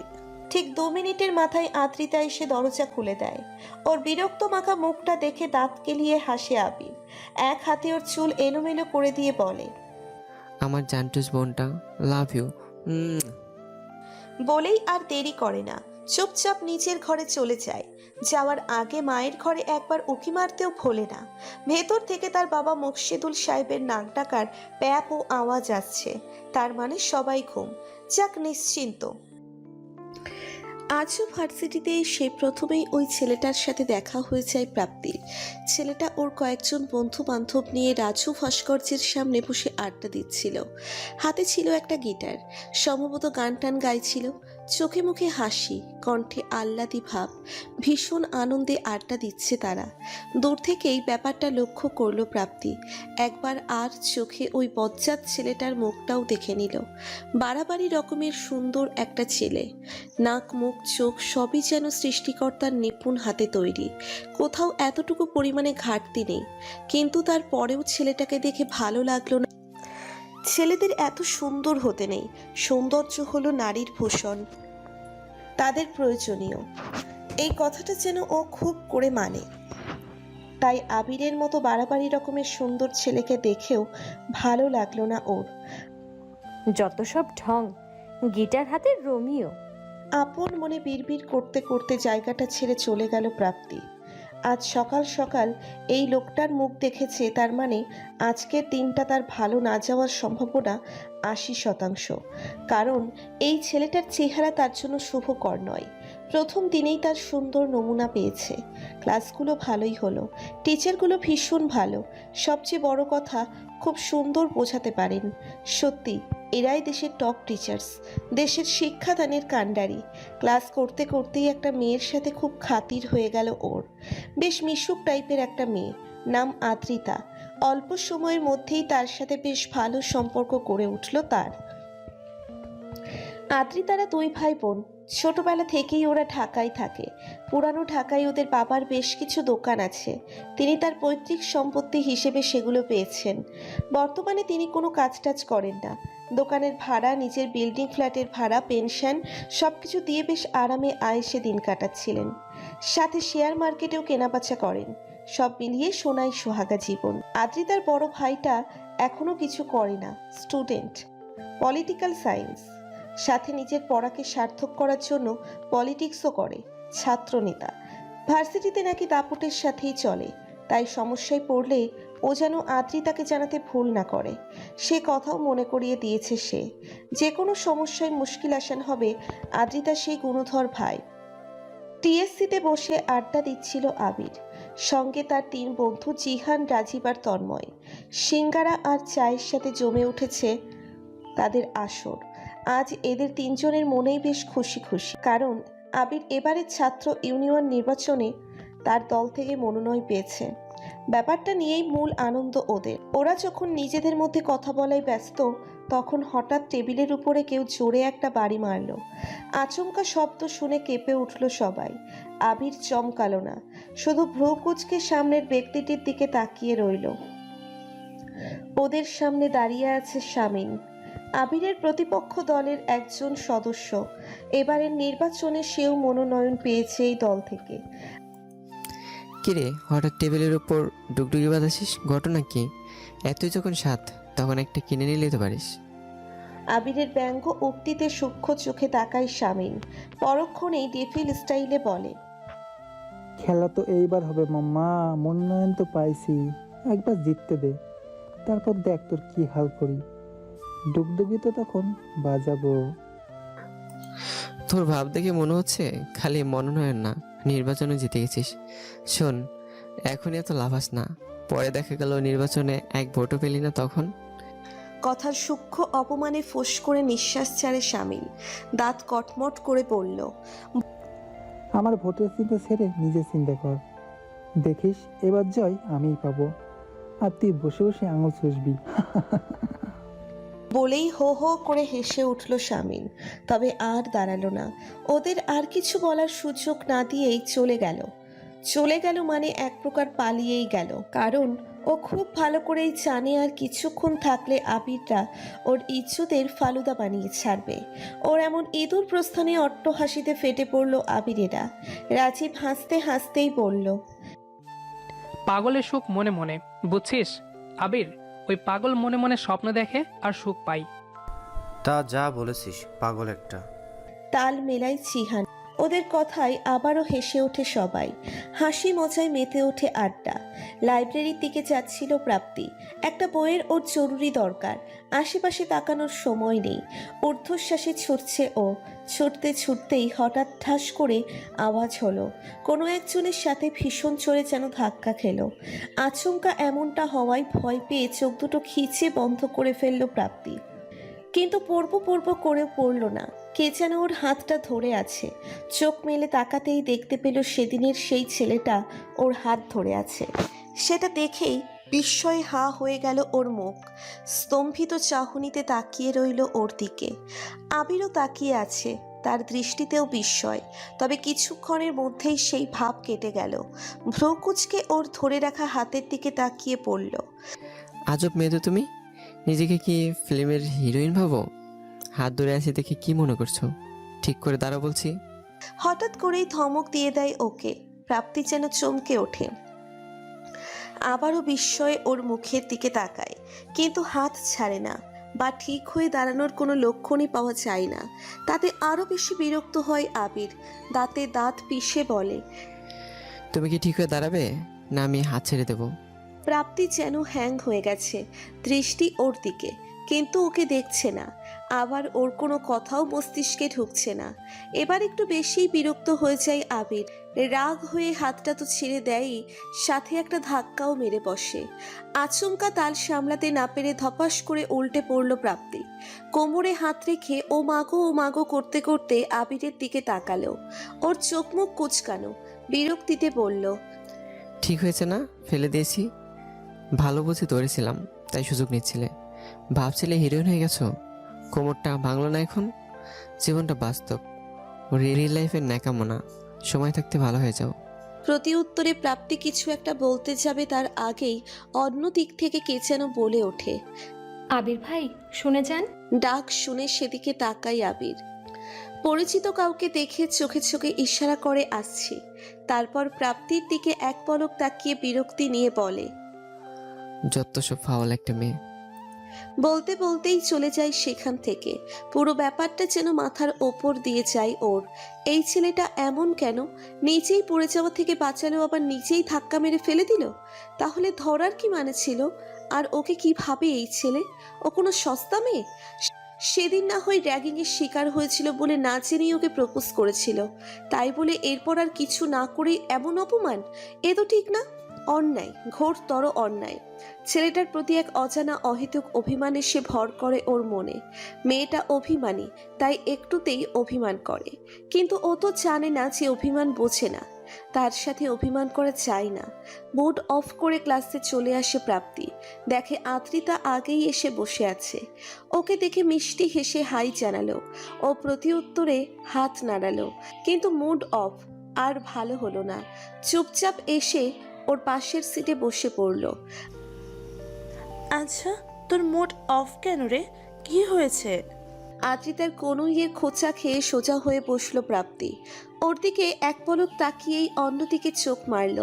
ঠিক 2 মিনিটের মাথায় আদ্রিতা এসে দরজা খুলে দেয়। ওর বিরক্ত মাখা মুখটা দেখে দাঁত কেলিয়ে হাসে আবির। এক হাতে ওর চুল এলোমেলো করে দিয়ে বলে, আমার জান্টুস বোনটা, লাভ ইউ। বলেই আর দেরি করে না, চুপচাপ নিচের ঘরে চলে যায়। যাওয়ার আগে মায়ের ঘরে একবার উকি মারতেও ভোলে না। ভেতর থেকে তার বাবা মুর্শিদুল সাহেবের নাক ডাকার প্যাপ ও আওয়াজ আসছে। তার মানে সবাই ঘুম, যাক নিশ্চিন্ত। আজও ভার্সিটিতে সে প্রথমেই ওই ছেলেটার সাথে দেখা হয়ে যায় প্রাপ্তির। ছেলেটা ওর কয়েকজন বন্ধু বান্ধব নিয়ে রাজু ভাস্কর্যের সামনে বসে আড্ডা দিচ্ছিল। হাতে ছিল একটা গিটার, সম্ভবত গান টান গাইছিল। চোখে মুখে হাসি, কণ্ঠে আহ্লাদি ভাব, ভীষণ আনন্দে আড্ডা দিচ্ছে তারা। দূর থেকেই ব্যাপারটা লক্ষ্য করলো প্রাপ্তি। একবার আর চোখে ওই বজ্জাত ছেলেটার মুখটাও দেখে নিল। বাড়াবাড়ি রকমের সুন্দর একটা ছেলে, নাক মুখ চোখ সবই যেন সৃষ্টিকর্তার নিপুণ হাতে তৈরি, কোথাও এতটুকু পরিমাণে ঘাটতি নেই। কিন্তু তারপরেও ছেলেটাকে দেখে ভালো লাগলো না। ছেলেদের এত সুন্দর হতে নেই, সৌন্দর্য হলো নারীর ভূষণ, তাদের প্রয়োজনীয়। এই কথাটা যেন ও খুব করে মানে। তাই আবিরের মতো বাড়াবাড়ি রকমের সুন্দর ছেলেকে দেখেও ভালো লাগলো না ওর। যত সব ঢং, গিটার হাতে রোমিও। আপন মনে বিড়বিড় করতে করতে জায়গাটা ছেড়ে চলে গেল প্রাপ্তি। আজ সকাল সকাল এই লোকটার মুখ দেখেছে, তার মানে আজকের দিনটা তার ভালো না যাওয়ার সম্ভাবনা 80%। কারণ এই ছেলেটার চেহারা তার জন্য শুভকর নয়। প্রথম দিনেই তার সুন্দর নমুনা পেয়েছে। ক্লাসগুলো ভালোই হলো, টিচারগুলো ভীষণ ভালো, সবচেয়ে বড় কথা খুব সুন্দর বোঝাতে পারেন। সত্যি এরাই দেশের টপ টিচার্স, দেশের শিক্ষাদানের কাণ্ডারি। ক্লাস করতে করতেই একটা মেয়ের সাথে খুব খাতির হয়ে গেল ওর। বেশ মিশুক টাইপের একটা মেয়ে, নাম আদ্রিতা। অল্প সময়ের মধ্যেই তার সাথে বেশ ভালো সম্পর্ক গড়ে উঠল তার। আদ্রিতারা 2 ভাই বোন। ছোটবেলা থেকেই ওরা ঢাকায় থাকে। পুরানো ঢাকায় ওদের বাবার বেশ কিছু দোকান আছে। তিনি তার পৈতৃক সম্পত্তি হিসেবে সেগুলো পেয়েছেন। বর্তমানে তিনি কোনো কাজ টাজ করেন না। দোকানের ভাড়া, নিজের বিল্ডিং ফ্ল্যাটের ভাড়া, পেনশন সবকিছু দিয়ে বেশ আরামে আয়েসে দিন কাটাচ্ছিলেন। সাথে শেয়ার মার্কেটেও কেনাবেচা করেন। সব মিলিয়ে সোনাই সোহাগা জীবন। আদ্রিতার বড় ভাইটা এখনো কিছু করে না, স্টুডেন্ট, পলিটিক্যাল সায়েন্স। সাথে নিজের পড়াকে সার্থক করার জন্য পলিটিক্সও করে, ছাত্রনেতা। ভার্সিটিতে নাকি দাপুটের সাথেই চলে, তাই সমস্যায় পড়লে ও যেন আদ্রিতাকে জানাতে ভুল না করে, সে কথাও মনে করিয়ে দিয়েছে সে। যে কোনো সমস্যায় মুশকিল আসান হবে আদ্রিতা সেই গুণধর ভাই। টিএসসিতে বসে আড্ডা দিচ্ছিল আবির, সঙ্গে তার 3 বন্ধু জিহান, রাজীব আর তন্ময়। সিঙ্গারা আর চায়ের সাথে জমে উঠেছে তাদের আসর। আজ এদের 3 জনের মনেই বেশ খুশি খুশি, কারণ আবির এবারের ছাত্র ইউনিয়ন নির্বাচনে তার দল থেকে মনোনয়ন পেয়েছে। ব্যাপারটা নিয়েই মূল আনন্দ ওদের। ওরা যখন নিজেদের মধ্যে কথা বলায় ব্যস্ত, তখন হঠাৎ টেবিলের উপরে কেউ জোরে একটা বাড়ি মারল। আচমকা শব্দ শুনে কেঁপে উঠল সবাই। আবির চমকালো না, শুধু ভ্রু কুঁচকে সামনের ব্যক্তিটির দিকে তাকিয়ে রইল। ওদের সামনে দাঁড়িয়ে আছে শামীম, আবিরের প্রতিপক্ষ দলের একজন সদস্য। এবারের নির্বাচনে সেও মনোনয়ন পেয়েছে এই দল থেকে। কিরে, হঠাৎ টেবিলের উপর ডুগডুগি বাঁধাছিস, ঘটনা কি? এতই যখন স্বাদ, তখন একটা কিনে নিলে তো পারিস। আবিরের ব্যঙ্গ উক্তিতে সূক্ষ্ম চোখে তাকায় শামীম, পরক্ষণেই ডেফিল স্টাইলে বলে, খেলা তো এইবার হবে মাম্মা, মনোনয়ন তো পাইছি, একবার জিততে দে, তারপর দেখ তোর কি হাল করি। ডুগডুগি তো তখন বাজাবো। তোর ভাব দেখে মনে হচ্ছে খালি মনোনয়ন না, নির্বাচনে জিতে গেছিস। শোন, এখনই এত লাফাস না, পরে দেখা গেল নির্বাচনে 1 ভোটও পেলি না তখন। কথার সূক্ষ্ম অপমানে ফোঁস করে নিঃশ্বাস ছাড়ে শামীম, দাঁত কটমট করে বলল, আমার ভোটের চিন্তা ছেড়ে নিজের চিন্তা কর, দেখিস এবার জয় আমিই পাবো, আর তুই বসে বসে আঙুল চুষবি। বলেই হো হো করে হেসে উঠল শামীম, তবে আর দাঁড়ালো না। ওদের আর কিছু বলার সুযোগ না দিয়েই চলে গেল মানে এক প্রকার পালিয়েই গেল, কারণ ও খুব ভালো করেই জানে আর কিছুক্ষণ থাকলে আবিররা ওর ইজ্জতের ফালুদা বানিয়ে ছাড়বে। ওর এমন ইঁদুর প্রস্থানে অট্টহাসিতে ফেটে পড়ল আবিরেরা। রাজীব হাসতে হাসতেই বলল, পাগলের সুখ মনে মনে, বুঝছিস আবির? ওই পাগল মনে মনে স্বপ্ন দেখে আর সুখ পাই। তা যা বলেছিস, পাগল একটা। তাল মেলায় চিহান। ওদের কথায় আবারও হেসে ওঠে সবাই, হাসি মজায় মেতে ওঠে আড্ডা। লাইব্রেরির দিকে যাচ্ছিল প্রাপ্তি, একটা বইয়ের ওর জরুরি দরকার। আশেপাশে তাকানোর সময় নেই, ঊর্ধ্বশ্বাসে ছুটছে ও। ছুটতেই হঠাৎ ঠাস করে আওয়াজ হলো, কোনো একজনের সাথে ভীষণ চড়ে যেন ধাক্কা খেলো। আচমকা এমনটা হওয়ায় ভয় পেয়ে চোখ দুটো খিচে বন্ধ করে ফেলল প্রাপ্তি, কিন্তু পড়ব করে পড়ল না। কে যেন ওর হাতটা ধরে আছে। চোখ মেলে তাকাতেই দেখতে পেল সেদিনের সেই ছেলেটা ওর হাত ধরে আছে। সেটা দেখেই বিস্ময়ে হা হয়ে গেল ওর মুখ। স্তম্ভিত চাহনিতে তাকিয়ে রইল ওর দিকে। আবিরও তাকিয়ে আছে, তার দৃষ্টিতেও বিস্ময়। তবে কিছুক্ষণের মধ্যেই সেই ভাব কেটে গেল। ভ্রু কুঁচকে ওর ধরে রাখা হাতের দিকে তাকিয়ে পড়ল। আজব মেয়ে তো তুমি, নিজেকে কি ফিল্মের হিরোইন ভাবো? হাত ধরে আছি দেখে কি মনে করছো? ঠিক করে দাঁড়া বলছি। হঠাৎ করেই ধমক দিয়ে দেয় ওকে। প্রাপ্তি যেন চমকে ওঠে, আবারও বিস্ময়ে ওর মুখের দিকে তাকায়, কিন্তু হাত ছাড়ে না বা ঠিক হয়ে দাঁড়ানোর কোনো লক্ষণই পাওয়া যায় না। তাতে আরও বেশি বিরক্ত হয় আবির, দাঁতে দাঁত পিষে বলে, তুমি কি ঠিক হয়ে দাঁড়াবে, না আমি হাত ছেড়ে দেবো? প্রাপ্তি যেন হ্যাং হয়ে গেছে, দৃষ্টি ওর দিকে, কিন্তু ওকে দেখছে না। আবার ওর কোনো কথাও মস্তিষ্কে ঢুকছে না। এবার একটু বেশিই বিরক্ত হয়ে যায় আবির। রাগ হয়ে হাতটা তো ছেড়ে দেয়ই, সাথে একটা ধাক্কাও মেরে বসে। আচমকা তাল সামলাতে না পেরে ধপাস করে উল্টে পড়ল প্রাপ্তি। কোমরে হাত রেখে ও মাগো করতে করতে আবিরের দিকে তাকালো। ওর চোখ মুখ কুচকানো, বিরক্তিতে বলল, ঠিক হয়েছে না, ফেলে দিয়েছি? ভালো বুঝে ধরেছিলাম, তাই সুযোগ নিচ্ছিলে। ভাবছিলে হিরোইন হয়ে গেছো, কোমরটা ভাঙলো না এখন? জীবনটা বাস্তব, রিয়েল লাইফের ন্যাকামো না। সময় থাকতে ভালো হয়ে যাও। প্রতি উত্তরে প্রাপ্তি কিছু একটা বলতে যাবে, তার আগেই অন্য দিক থেকে কে যেন বলে ওঠে, আবির ভাই শুনে যান। ডাক শুনে সেদিকে তাকাই আবির। পরিচিত কাউকে দেখে চোখে চোখে ইশারা করে আসছে। তারপর প্রাপ্তির দিকে এক পলক তাকিয়ে বিরক্তি নিয়ে বলে, যত সব ফাউল একটা মেয়ে। বলতে বলতেই চলে যায় সেখান থেকে। পুরো ব্যাপারটা যেন মাথার ওপর দিয়ে যায় ওর। এই ছেলেটা এমন কেন? নিজেই পড়ে যাওয়া থেকে বাঁচালো, আবার নিজেই ধাক্কা মেরে ফেলে দিল। তাহলে ধরার কি মানে ছিল? আর ওকে কি ভাবে এই ছেলে? ও কোনো সস্তা মেয়ে? সেদিন না হয় র্যাগিংয়ের শিকার হয়েছিল বলে না জেনেই ওকে প্রপোজ করেছিল, তাই বলে এরপর আর কিছু না করে এমন অপমান? এ তো ঠিক না, অন্যায়, ঘোরতর অন্যায়। ছেলেটার প্রতি এক অজানা অহেতুক অভিমান এসে ভর করে ওর মনে। মেয়েটা অভিমানী, তাই একটুতেই অভিমান করে। কিন্তু ও তো জানে না যে অভিমান বোঝে না, তার সাথে অভিমান করা চায় না। মুড অফ করে ক্লাসে চলে আসে প্রাপ্তি। দেখে আদ্রিতা আগেই এসে বসে আছে। ওকে দেখে মিষ্টি হেসে হাই জানালো। ও প্রতি উত্তরে হাত নাড়ালো, কিন্তু মুড অফ। আর ভালো হলো না, চুপচাপ এসে ওর পাশের সিটে বসে পড়ল। আচ্ছা, তোর মুড অফ কেন রে? কি হয়েছে? আদ্রিতার কনুইয়ের খোঁচা খেয়ে সোজা হয়ে বসলো প্রাপ্তি। ওর দিকে এক পলক তাকিয়েই অন্যদিকে চোখ মারল।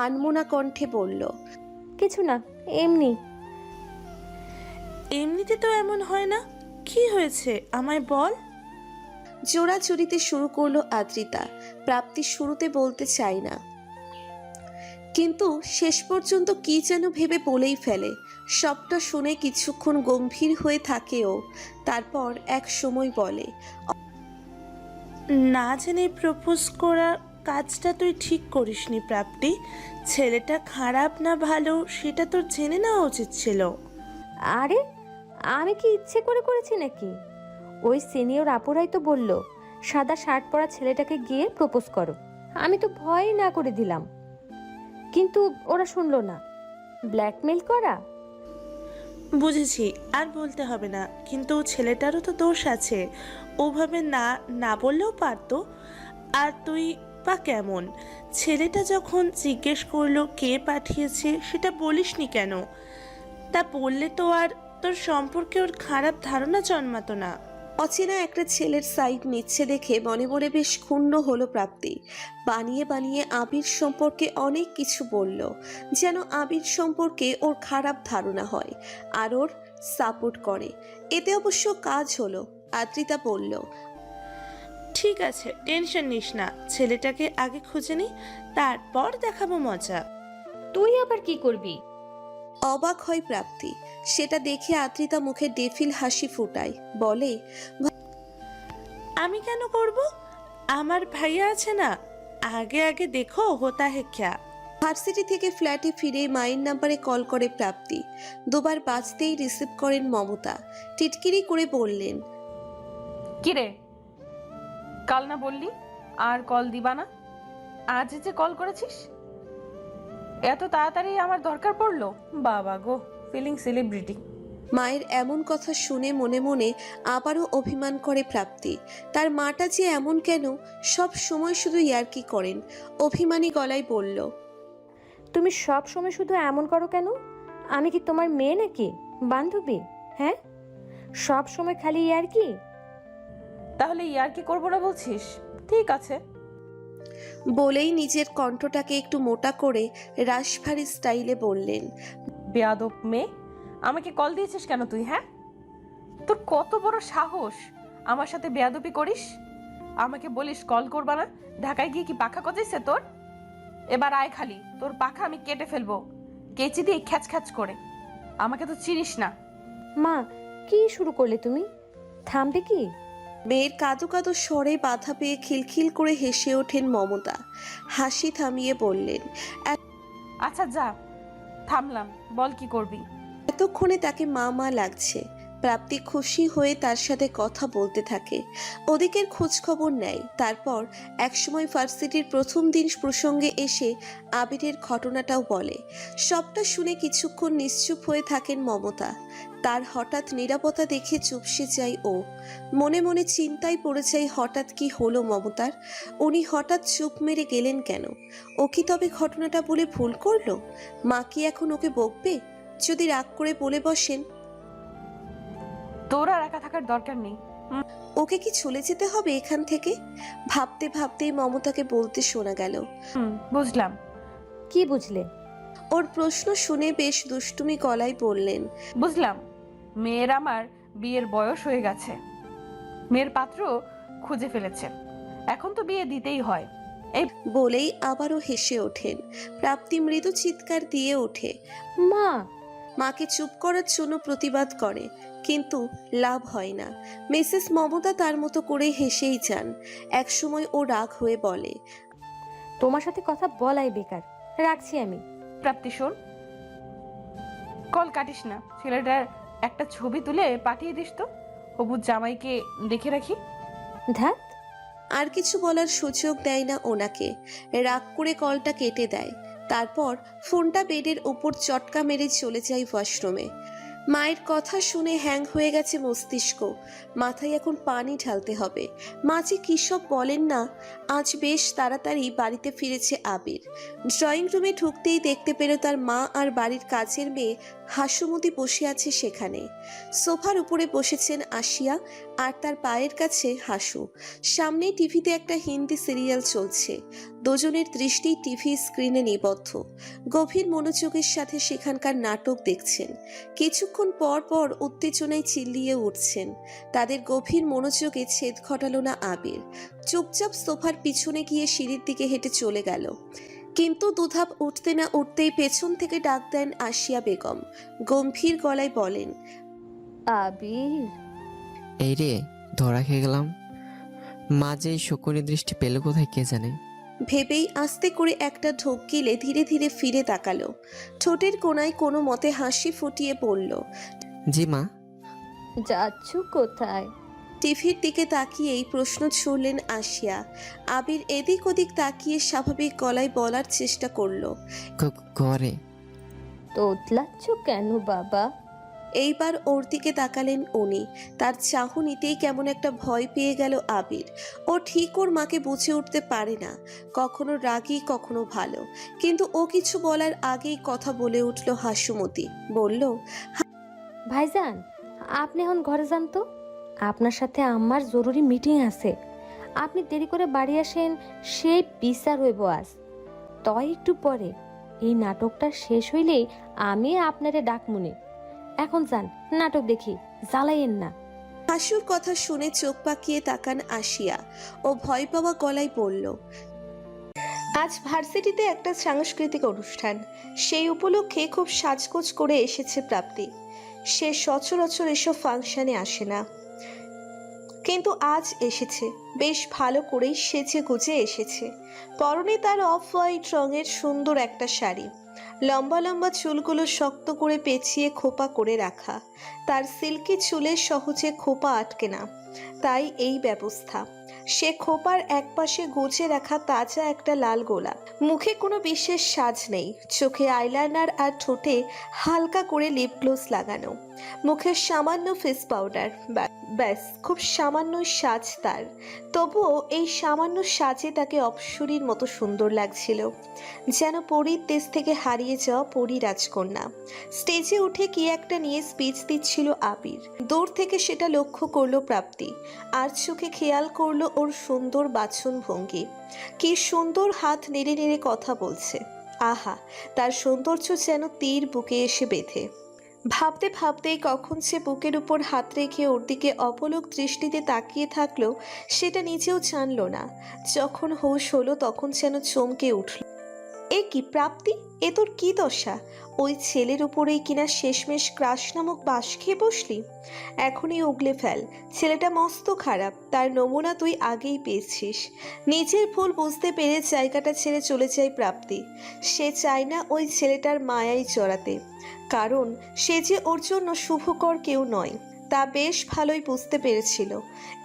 আনমোনা কণ্ঠে বলল, কিছু না, এমনি। এমনিতে তো এমন হয় না। কি হয়েছে আমায় বল। জোড়াচুরিতে শুরু করলো আদ্রিতা। প্রাপ্তি শুরুতে বলতে চায় না, কিন্তু শেষ পর্যন্ত কি যেন ভেবে বলেই ফেলে। সবটা শুনে কিছুক্ষণ গম্ভীর হয়ে থাকেও, তারপর এক সময় বলে, না জেনে প্রপোজ করা কাজটা তুই ঠিক করিসনি প্রাপ্তি। ছেলেটা খারাপ না ভালো সেটা তোর জেনে নেওয়া উচিত ছিল। আরে আমি কি ইচ্ছে করে করেছি নাকি? ওই সিনিয়র আপুরাই তো বলল সাদা শার্ট পরা ছেলেটাকে গিয়ে প্রপোজ করো। আমি তো ভয় না করে দিলাম, কিন্তু ওরা শুনলো না। ব্ল্যাকমেল করা। বুঝেছি, আর বলতে হবে না, কিন্তু ছেলেটারও তো দোষ আছে। ওভাবে না না বললেও পারতো। আর তুই বা কেমন? ছেলেটা যখন জিজ্ঞেস করলো কে পাঠিয়েছে সেটা বলিসনি কেন? তা বললে তো আর তোর সম্পর্কে ওর খারাপ ধারণা জন্মাতো না। অচেনা একটা ছেলের সাইড নিচ্ছে দেখে মনে মনে বেশ ক্ষুণ্ণ হলো প্রাপ্তি। বানিয়ে বানিয়ে আবির সম্পর্কে অনেক কিছু বলল, যেন আবির সম্পর্কে ওর খারাপ ধারণা হয় আর ওর সাপোর্ট করে। এতে অবশ্য কাজ হলো। আদ্রিতা বলল, ঠিক আছে, টেনশন নিস না, ছেলেটাকে আগে খুঁজে নি, তারপর দেখাবো মজা। তুই আবার কি করবি? অবাক হয় প্রাপ্তি। সেটা দেখে আদ্রিতা মুখে ডেফিল হাসি ফুটায়, বলে, আমি কেন করব? আমার ভাইয়া আছে না, আগে আগে দেখো হোতা হে ক্যা। ভার্সিটি থেকে ফ্ল্যাটে ফিরে মায়ের নাম্বারে কল করে প্রাপ্তি। দুবার বাজতেই রিসিভ করেন মমতা। টিটকিরি করে বললেন, কিরে, কাল না বললি আর কল দিবা না? আজ যে কল করেছিস, এত তাড়াতাড়ি আমার দরকার পড়লো? বাবা গো, ফিলিং সেলিব্রিটি। মায়ের এমন কথা শুনে মনে মনে আবারও অভিমান করে প্রাপ্তি। তার মাটা যে এমন কেন, সব সময় শুধু ইয়ার্কি করেন। অভিমানী গলায় বলল, তুমি সব সময় শুধু এমন করো কেন? আমি কি তোমার মেয়ে নাকি, বান্ধবী? হ্যাঁ, সব সময় খালি আর কি। তাহলে ইয়ার কি করবো না বলছিস? ঠিক আছে। বলেই নিজের কণ্ঠটাকে একটু মোটা করে রাশভারী স্টাইলে বললেন, বেয়াদব মেয়ে, আমাকে কল দিয়েছিস কেন তুই? হ্যাঁ, তোর কত বড় সাহস আমার সাথে বেয়াদবি করিস? আমাকে বলিস কল করবা না, ঢাকায় গিয়ে কি পাখা গজাইছে তোর? এবার আয়, খালি তোর পাখা আমি কেটে ফেলবো কেচি দিয়ে খ্যাচ খ্যাচ করে। আমাকে তো চিনিস না। মা, কি শুরু করলে তুমি? থামবে কি? মেয়ের কাঁদো কাঁদো স্বরে বাধা পেয়ে খিলখিল করে হেসে ওঠেন মমতা। হাসি থামিয়ে বললেন, আচ্ছা যা, থামলাম, বল কি করবি? এতক্ষণে তাকে মা মা লাগছে। প্রাপ্তি খুশি হয়ে তার সাথে কথা বলতে থাকে, ওদিকের খোঁজ খবর নেয়। তারপর একসময় ভার্সিটির প্রথম দিন প্রসঙ্গে এসে আবিরের ঘটনাটাও বলে। সবটা শুনে কিছুক্ষণ নিশ্চুপ হয়ে থাকেন মমতা। তার হঠাৎ নীরবতা দেখে চুপসে যায় ও। মনে মনে চিন্তায় পড়ে যায়, হঠাৎ কি হলো মমতার? উনি হঠাৎ চুপ মেরে গেলেন কেন? ও কি তবে ঘটনাটা বলে ভুল করলো? মা কি এখন ওকে বকবে যদি রাগ করে বলে বসেন? তোর আর একা থাকার দরকার নেই। ওকে কি চলে যেতে হবে এখান থেকে? ভাবতে ভাবতেই মমতাকে বলতে শোনা গেল, বুঝলাম। কি বুঝলে? ওর প্রশ্ন শুনে বেশ দুষ্টুমি গলায় বললেন, বুঝলাম, মেয়ের আমার বিয়ের বয়স হয়ে গেছে, মেয়ের পাত্র খুঁজে ফেলেছে, এখন তো বিয়ে দিতেই হয়। বলেই আবারও হেসে ওঠেন। প্রাপ্তি মৃদু চিৎকার দিয়ে ওঠে। মা! মাকে চুপ করার জন্য প্রতিবাদ করে, কিন্তু লাভ হয় না। মিসেস মমতা তার মতো করে হেসেই যান। একসময় ও রাগ হয়ে বলে, তোমার সাথে কথা বলাই বেকার, রাখছি আমি। প্রাপ্তি শোন, কল কাটিস না, ছেলেটার একটা ছবি তুলে পাঠিয়ে দিস তো, হবু জামাইকে দেখে রাখি। ধ্যাত! আর কিছু বলার সুযোগ দেয় না ওনাকে, রাগ করে কলটা কেটে দেয়। তারপর ফোনটা বেডের উপর চটকা মেরে চলে যায় ওয়াশরুমে। মায়ের কথা শুনে হ্যাং হয়ে গেছে মস্তিষ্ক, মাথায় এখন পানি ঢালতে হবে। মা যে কী সব বলেন না। আজ বেশ তাড়াতাড়ি বাড়িতে ফিরেছে আবির। ড্রয়িং রুমে ঢুকতেই দেখতে পেল তার মা আর বাড়ির কাজের মেয়ে হাসুমতি বসে আছে সেখানে। সোফার উপরে বসেছেন আশিয়া আর তার পায়ের কাছে হাসু। সামনে টিভিতে একটা হিন্দি সিরিয়াল চলছে। দুজনের দৃষ্টি টিভি স্ক্রিনে নিবদ্ধ, গভীর মনোযোগের সাথে সেখানকার নাটক দেখছেন। কিছুক্ষণ পর পর উত্তেজনায় চিল্লিয়ে উঠছেন। তাদের গভীর মনোযোগে ছেদ ঘটালো না আবির। চুপচাপ সোফার পিছনে গিয়ে সিঁড়ির দিকে হেঁটে চলে গেল। কিন্তু দুধাপ উঠতে না উঠতেই পেছন থেকে ডাক দেন আশিয়া বেগম। গম্ভীর গলায় বলেন, আবির! এই রে, ধরা খেয়ে গেলাম। মা যে এই শকুনি দৃষ্টি পেল কোথায় কে জানে। ভেবেই আস্তে করে একটা ঢোক গিলে ধীরে ধীরে ফিরে তাকালো। ঠোঁটের কোণায় কোনো মতে হাসি ফুটিয়ে পড়ল। জি মা। যাচ্ছ কোথায়? টিভির দিকে তাকিয়েই প্রশ্ন ছুড়লেন আশিয়া। আবির এদিক ওদিক তাকিয়ে স্বাভাবিক গলায় বলার চেষ্টা করলো, ঘরে। তোতলাচ্ছ কেন বাবা? এইবার ওর দিকে তাকালেন উনি। তার চাহনিতেই কেমন একটা ভয় পেয়ে গেল আবির। ও ঠিক ওর মাকে বুঝে উঠতে পারে না, কখনো রাগী কখনো ভালো। কিন্তু ও কিছু বলার আগেই কথা বলে উঠল হাসুমতি। বলল, ভাইজান, আপনি এখন ঘরে যান তো, আপনার সাথে আমার জরুরি মিটিং আছে। আপনি দেরি করে বাড়ি আসেন, সেই বিচার হইব আজ। তয় একটু পরে এই নাটকটা শেষ হইলেই আমি আপনারে ডাকমুনে। এখন যান, নাটক দেখি, জ্বালাইয়েন না। হাসুর কথা শুনে চোখ পাকিয়ে তাকান আশিয়া। ও ভয় পাওয়া গলায় বলল, আজ ভার্সিটিতে একটা সাংস্কৃতিক অনুষ্ঠান, সেই উপলক্ষে খুব সাজগোজ করে এসেছে প্রাপ্তি। সে সচরাচর এসব ফাংশনে আসে না, কিন্তু আজ এসেছে। বেশ ভালো করেই সেজে গুজে এসেছে। পরনে তার অফ হোয়াইট রঙের সুন্দর একটা শাড়ি, লম্বা লম্বা চুলগুলো শক্ত করে পেঁচিয়ে খোপা করে রাখা। তার সিল্কি চুলে সহজে খোপা আটকে না, তাই এই ব্যবস্থা। সে খোপার একপাশে গুজে রাখা তাজা একটা লাল গোলাপ। মুখে কোনো বিশেষ সাজ নেই, চোখে আইলাইনার আর ঠোঁটে হালকা করে লিপ গ্লোস লাগানো। মুখে সামান্য ফেস পাউডার, ব্যাস খুব সামান্য সাজ তার। তবুও এই সামান্য সাজে তাকে অপসরীর মতো সুন্দর লাগছিল, যেন পরীর দেশ থেকে হারিয়ে যাওয়া পরী রাজকন্যা। স্টেজে উঠে কি একটা নিয়ে স্পিচ দিচ্ছিল আবির। দূর থেকে সেটা লক্ষ্য করলো প্রাপ্তি, আর চোখে খেয়াল করলো ওর সুন্দর বাচন ভঙ্গি। কি সুন্দর হাত নেড়ে নেড়ে কথা বলছে। আহা, তার সৌন্দর্য যেন তীর বুকে এসে বেঁধে। ভাবতে ভাবতেই কখন সে বুকের উপর হাত রেখে ওর দিকে অপলক দৃষ্টিতে তাকিয়ে থাকলো সেটা নিজেও জানল না। যখন হুঁশ হলো তখন যেন চমকে উঠল। এ কি প্রাপ্তি, এ তোর কি দশা? ওই ছেলের উপরেই কিনা শেষমেশ ক্রাশ নামক বাস খেয়ে বসলি? এখনই উগলে ফেল, ছেলেটা মস্ত খারাপ, তার নমুনা তুই আগেই পেয়েছিস। নিজের ভুল বুঝতে পেরে জায়গাটা ছেড়ে চলে যায় প্রাপ্তি। সে চায় না ওই ছেলেটার মায়ায় জড়াতে, কারণ সে যে ওর জন্য শুভকর কেউ নয়, তা বেশ ভালোই বুঝতে পেরেছিল।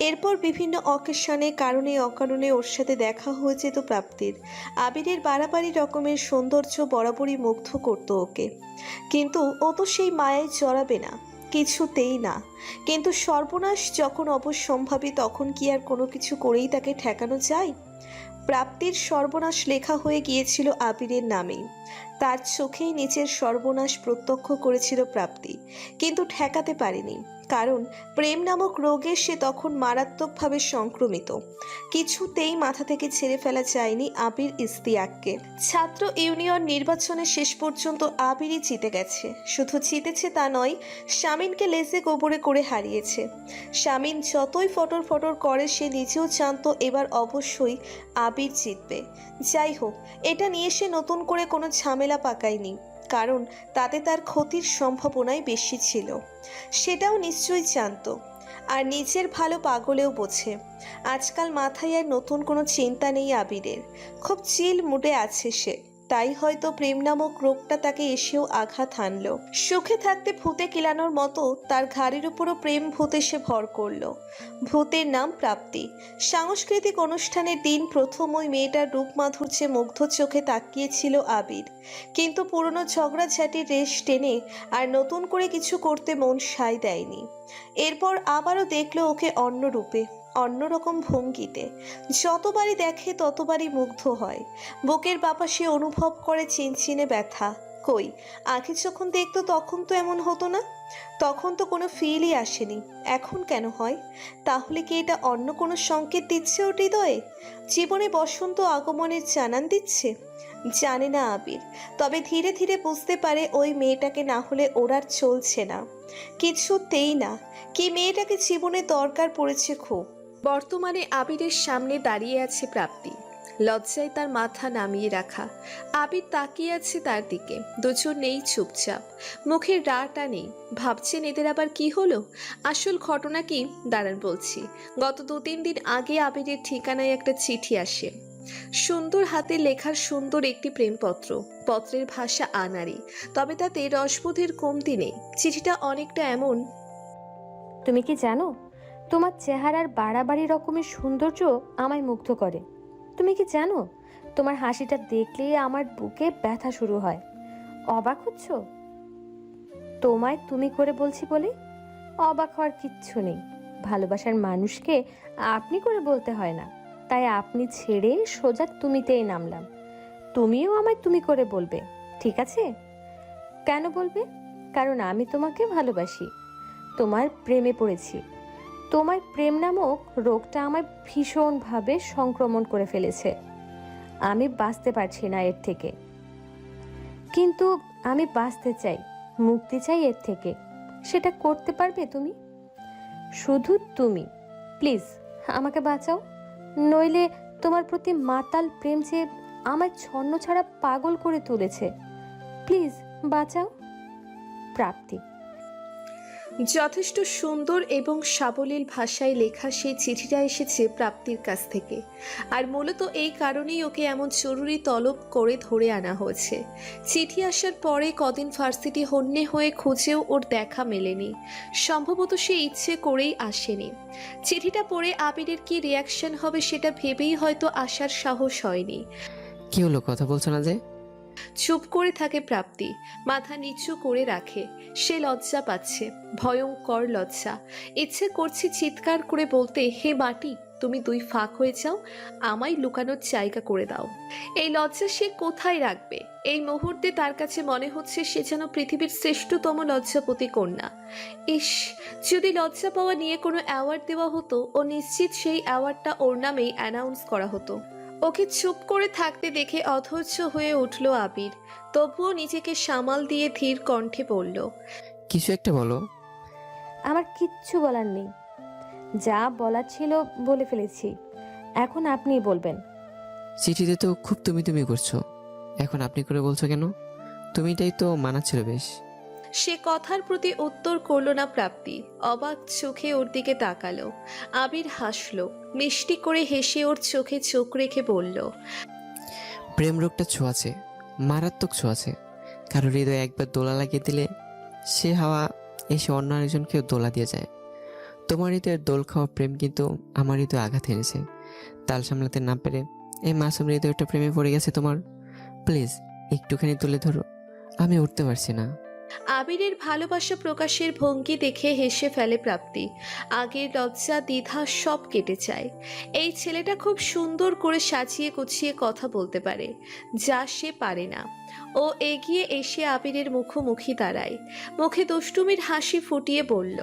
এরপর বিভিন্ন অকেশনে কারণে অকারণে ওর সাথে দেখা হয়ে যেত প্রাপ্তির। আবিরের বাড়াবাড়ি রকমের সৌন্দর্য বরাবরই মুগ্ধ করতো ওকে, কিন্তু ও তো সেই মায়ায় জড়াবে না, কিছুতেই না। কিন্তু সর্বনাশ যখন অবশ্যম্ভাবী, তখন কি আর কোনো কিছু করেই তাকে ঠেকানো যায়? প্রাপ্তির সর্বনাশ লেখা হয়ে গিয়েছিল আবিরের নামেই। তার চোখেই নিচের সর্বনাশ প্রত্যক্ষ করেছিল প্রাপ্তি, কিন্তু ঠেকাতে পারেনি, কারণ প্রেম নামক রোগে সে তখন মারাত্মকভাবে সংক্রমিত। কিছুতেই মাথা থেকে ছেড়ে ফেলা যায়নি আবির ইস্তিয়াককে। ছাত্র ইউনিয়ন নির্বাচনে শেষ পর্যন্ত আবিরই জিতে গেছে। শুধু জিতেছে তা নয়, শামিনকে লেজে গোবরে করে হারিয়েছে। শামিন যতই ফটর ফটর করে সে নিজেও জানতো এবার অবশ্যই আবির জিতবে। যাই হোক, এটা নিয়ে সে নতুন করে কোনো ঝামেলা পাকায়নি, কারণ তাতে তার ক্ষতির সম্ভাবনাই বেশি ছিল। সেটাও নিশ্চয়ই জানতো, আর নিজের ভালো পাগলেও বোঝে। আজকাল মাথায় আর নতুন কোনো চিন্তা নেই আবিরের, খুব চিল মুডে আছে সে। তাই হয়তো প্রেম নামক রোগটা তাকে এসেও আঘাত হানলো। সুখে থাকতে ভূতে কিলানোর মতো তার ঘাড়ের উপরও প্রেম ভূত এসে ভর করলো। ভূতের নাম প্রাপ্তি। সাংস্কৃতিক অনুষ্ঠানের দিন প্রথম ওই মেয়েটার রূপ মাধুর্যে মুগ্ধ চোখে তাকিয়েছিল আবির, কিন্তু পুরনো ঝগড়াঝাটির রেশ টেনে আর নতুন করে কিছু করতে মন সায় দেয়নি। এরপর আবারও দেখলো ওকে অন্য রূপে, অন্যরকম ভঙ্গিতে। যতবারই দেখে ততবারই মুগ্ধ হয়। বুকের বাপাসে অনুভব করে চিনচিনে ব্যথা। কই, আগে যখন দেখতো তখন তো এমন হতো না, তখন তো কোনো ফিলই আসেনি। এখন কেন হয়? তাহলে কি এটা অন্য কোনো সংকেত দিচ্ছে ওর হৃদয়ে? জীবনে বসন্ত আগমনের জানান দিচ্ছে? জানে না আবির, তবে ধীরে ধীরে বুঝতে পারে ওই মেয়েটাকে না হলে ওর আর চলছে না, কিছুতেই না। কি মেয়েটাকে জীবনে দরকার পড়েছে খুব। বর্তমানে আবিরের সামনে দাঁড়িয়ে আছে প্রাপ্তি, লজ্জায় তার মাথা নামিয়ে রাখা। আবির তাকিয়ে আছে তার দিকে, দুজন নেই চুপচাপ, মুখের রাটা নেই। ভাবছেন এদের আবার কি হলো? আসল ঘটনা কি দাঁড়ান বলছি। গত 2-3 দিন আগে আবিরের ঠিকানায় একটা চিঠি আসে। সুন্দর হাতে লেখার সুন্দর একটি প্রেমপত্র। পত্রের ভাষা আনাড়ি, তবে তাতে রসবোধের কমতি নেই। চিঠিটা অনেকটা এমন: তুমি কি জানো, তোমার চেহারার বাড়াবাড়ি রকমের সৌন্দর্য আমায় মুগ্ধ করে। তুমি কি জানো, তোমার হাসিটা দেখলেই আমার বুকে ব্যথা শুরু হয়। অবাক হচ্ছ? তোমায় তুমি করে বলছি বলে অবাক হওয়ার কিচ্ছু নেই। ভালোবাসার মানুষকে আপনি করে বলতে হয় না, তাই আপনি ছেড়ে সোজা তুমিতেই নামলাম। তুমিও আমায় তুমি করে বলবে, ঠিক আছে? কেন বলবে? কারণ আমি তোমাকে ভালোবাসি, তোমার প্রেমে পড়েছি। তোমার প্রেম নামক রোগটা আমায় ভীষণভাবে সংক্রমণ করে ফেলেছে। আমি বাঁচতে পারছি না এর থেকে, কিন্তু আমি বাঁচতে চাই, মুক্তি চাই এর থেকে। সেটা করতে পারবে তুমি? শুধু তুমি। প্লিজ আমাকে বাঁচাও, নইলে তোমার প্রতি মাতাল প্রেম যে আমায় ছন্ন ছাড়া পাগল করে তুলেছে। প্লিজ বাঁচাও। প্রাপ্তি। যথেষ্ট সুন্দর এবং সাবলীল ভাষায় লেখা সেই চিঠিটা এসেছে প্রাপ্তির কাছ থেকে, আর মূলত এই কারণেই ওকে এমন জরুরি তলব করে ধরে আনা হয়েছে। চিঠি আসার পরে কদিন ভার্সিটি হন্যে হয়ে খুঁজেও ওর দেখা মেলেনি। সম্ভবত সে ইচ্ছে করেই আসেনি। চিঠিটা পড়ে আবিরের কি রিয়াকশন হবে সেটা ভেবেই হয়তো আসার সাহস হয়নি। কি হলো, কথা বলছো না যে? চুপ করে থাকে প্রাপ্তি, মাথা নিচু করে রাখে। সে লজ্জা পাচ্ছে, ভয়ঙ্কর লজ্জা। ইচ্ছে করছে চিৎকার করে বলতে, হে মাটি, তুমি 2 ফাঁক হয়ে যাও, আমায় লুকানোর জায়গা করে দাও। এই লজ্জা সে কোথায় রাখবে? এই মুহূর্তে তার কাছে মনে হচ্ছে সে যেন পৃথিবীর শ্রেষ্ঠতম লজ্জাপতি কন্যা। ইস, যদি লজ্জা পাওয়া নিয়ে কোনো অ্যাওয়ার্ড দেওয়া হতো, ও নিশ্চিত সেই অ্যাওয়ার্ডটা ওর নামেই অ্যানাউন্স করা হতো। ওকে চুপ করে থাকতে দেখে অধৈর্য হয়ে উঠল আবির, তবুও নিজেকে সামাল দিয়ে ধীর কণ্ঠে বলল, কিছু একটা বলো। আমার কিচ্ছু বলার নেই, যা বলার ছিল বলে ফেলেছি। এখন আপনিই বলবেন। চিঠিতে তো খুব তুমি তুমি করছো, এখন আপনি করে বলছো কেন? তুমিটাই তো মানাচ্ছিল বেশ। সে কথার প্রতি উত্তর করলো না প্রাপ্তি, অবাক চোখে ওর দিকে তাকালো। আবির হাসলো, মিষ্টি করে হেসে ওর চোখে চোখ রেখে বলল, প্রেম রোগটা ছোঁয়াছে, মারাত্মক ছোঁয়াছে। কারো হৃদয়ে একবার দোলা লাগিয়ে দিলে সে হাওয়া এসে অন্য আরেকজনকেও দোলা দিয়ে যায়। তোমার হৃদয়ের দোল খাওয়া প্রেম কিন্তু আমার হৃদয়ে আঘাত এনেছে। তাল সামলাতে না পেরে এই মাসুম হৃদয়টা প্রেমে পড়ে গেছে তোমার। প্লিজ একটুখানি তুলে ধরো, আমি উঠতে পারছি না। আবিরের ভালোবাসা প্রকাশের ভঙ্গি দেখে হেসে ফেলে প্রাপ্তি। আগের লজ্জা দ্বিধা সব কেটে যায়। এই ছেলেটা খুব সুন্দর করে সাজিয়ে গুছিয়ে কথা বলতে পারে, যা সে পারে না। ও এগিয়ে এসে আবিরের মুখোমুখি দাঁড়ায়, মুখে দুষ্টুমির হাসি ফুটিয়ে বলল,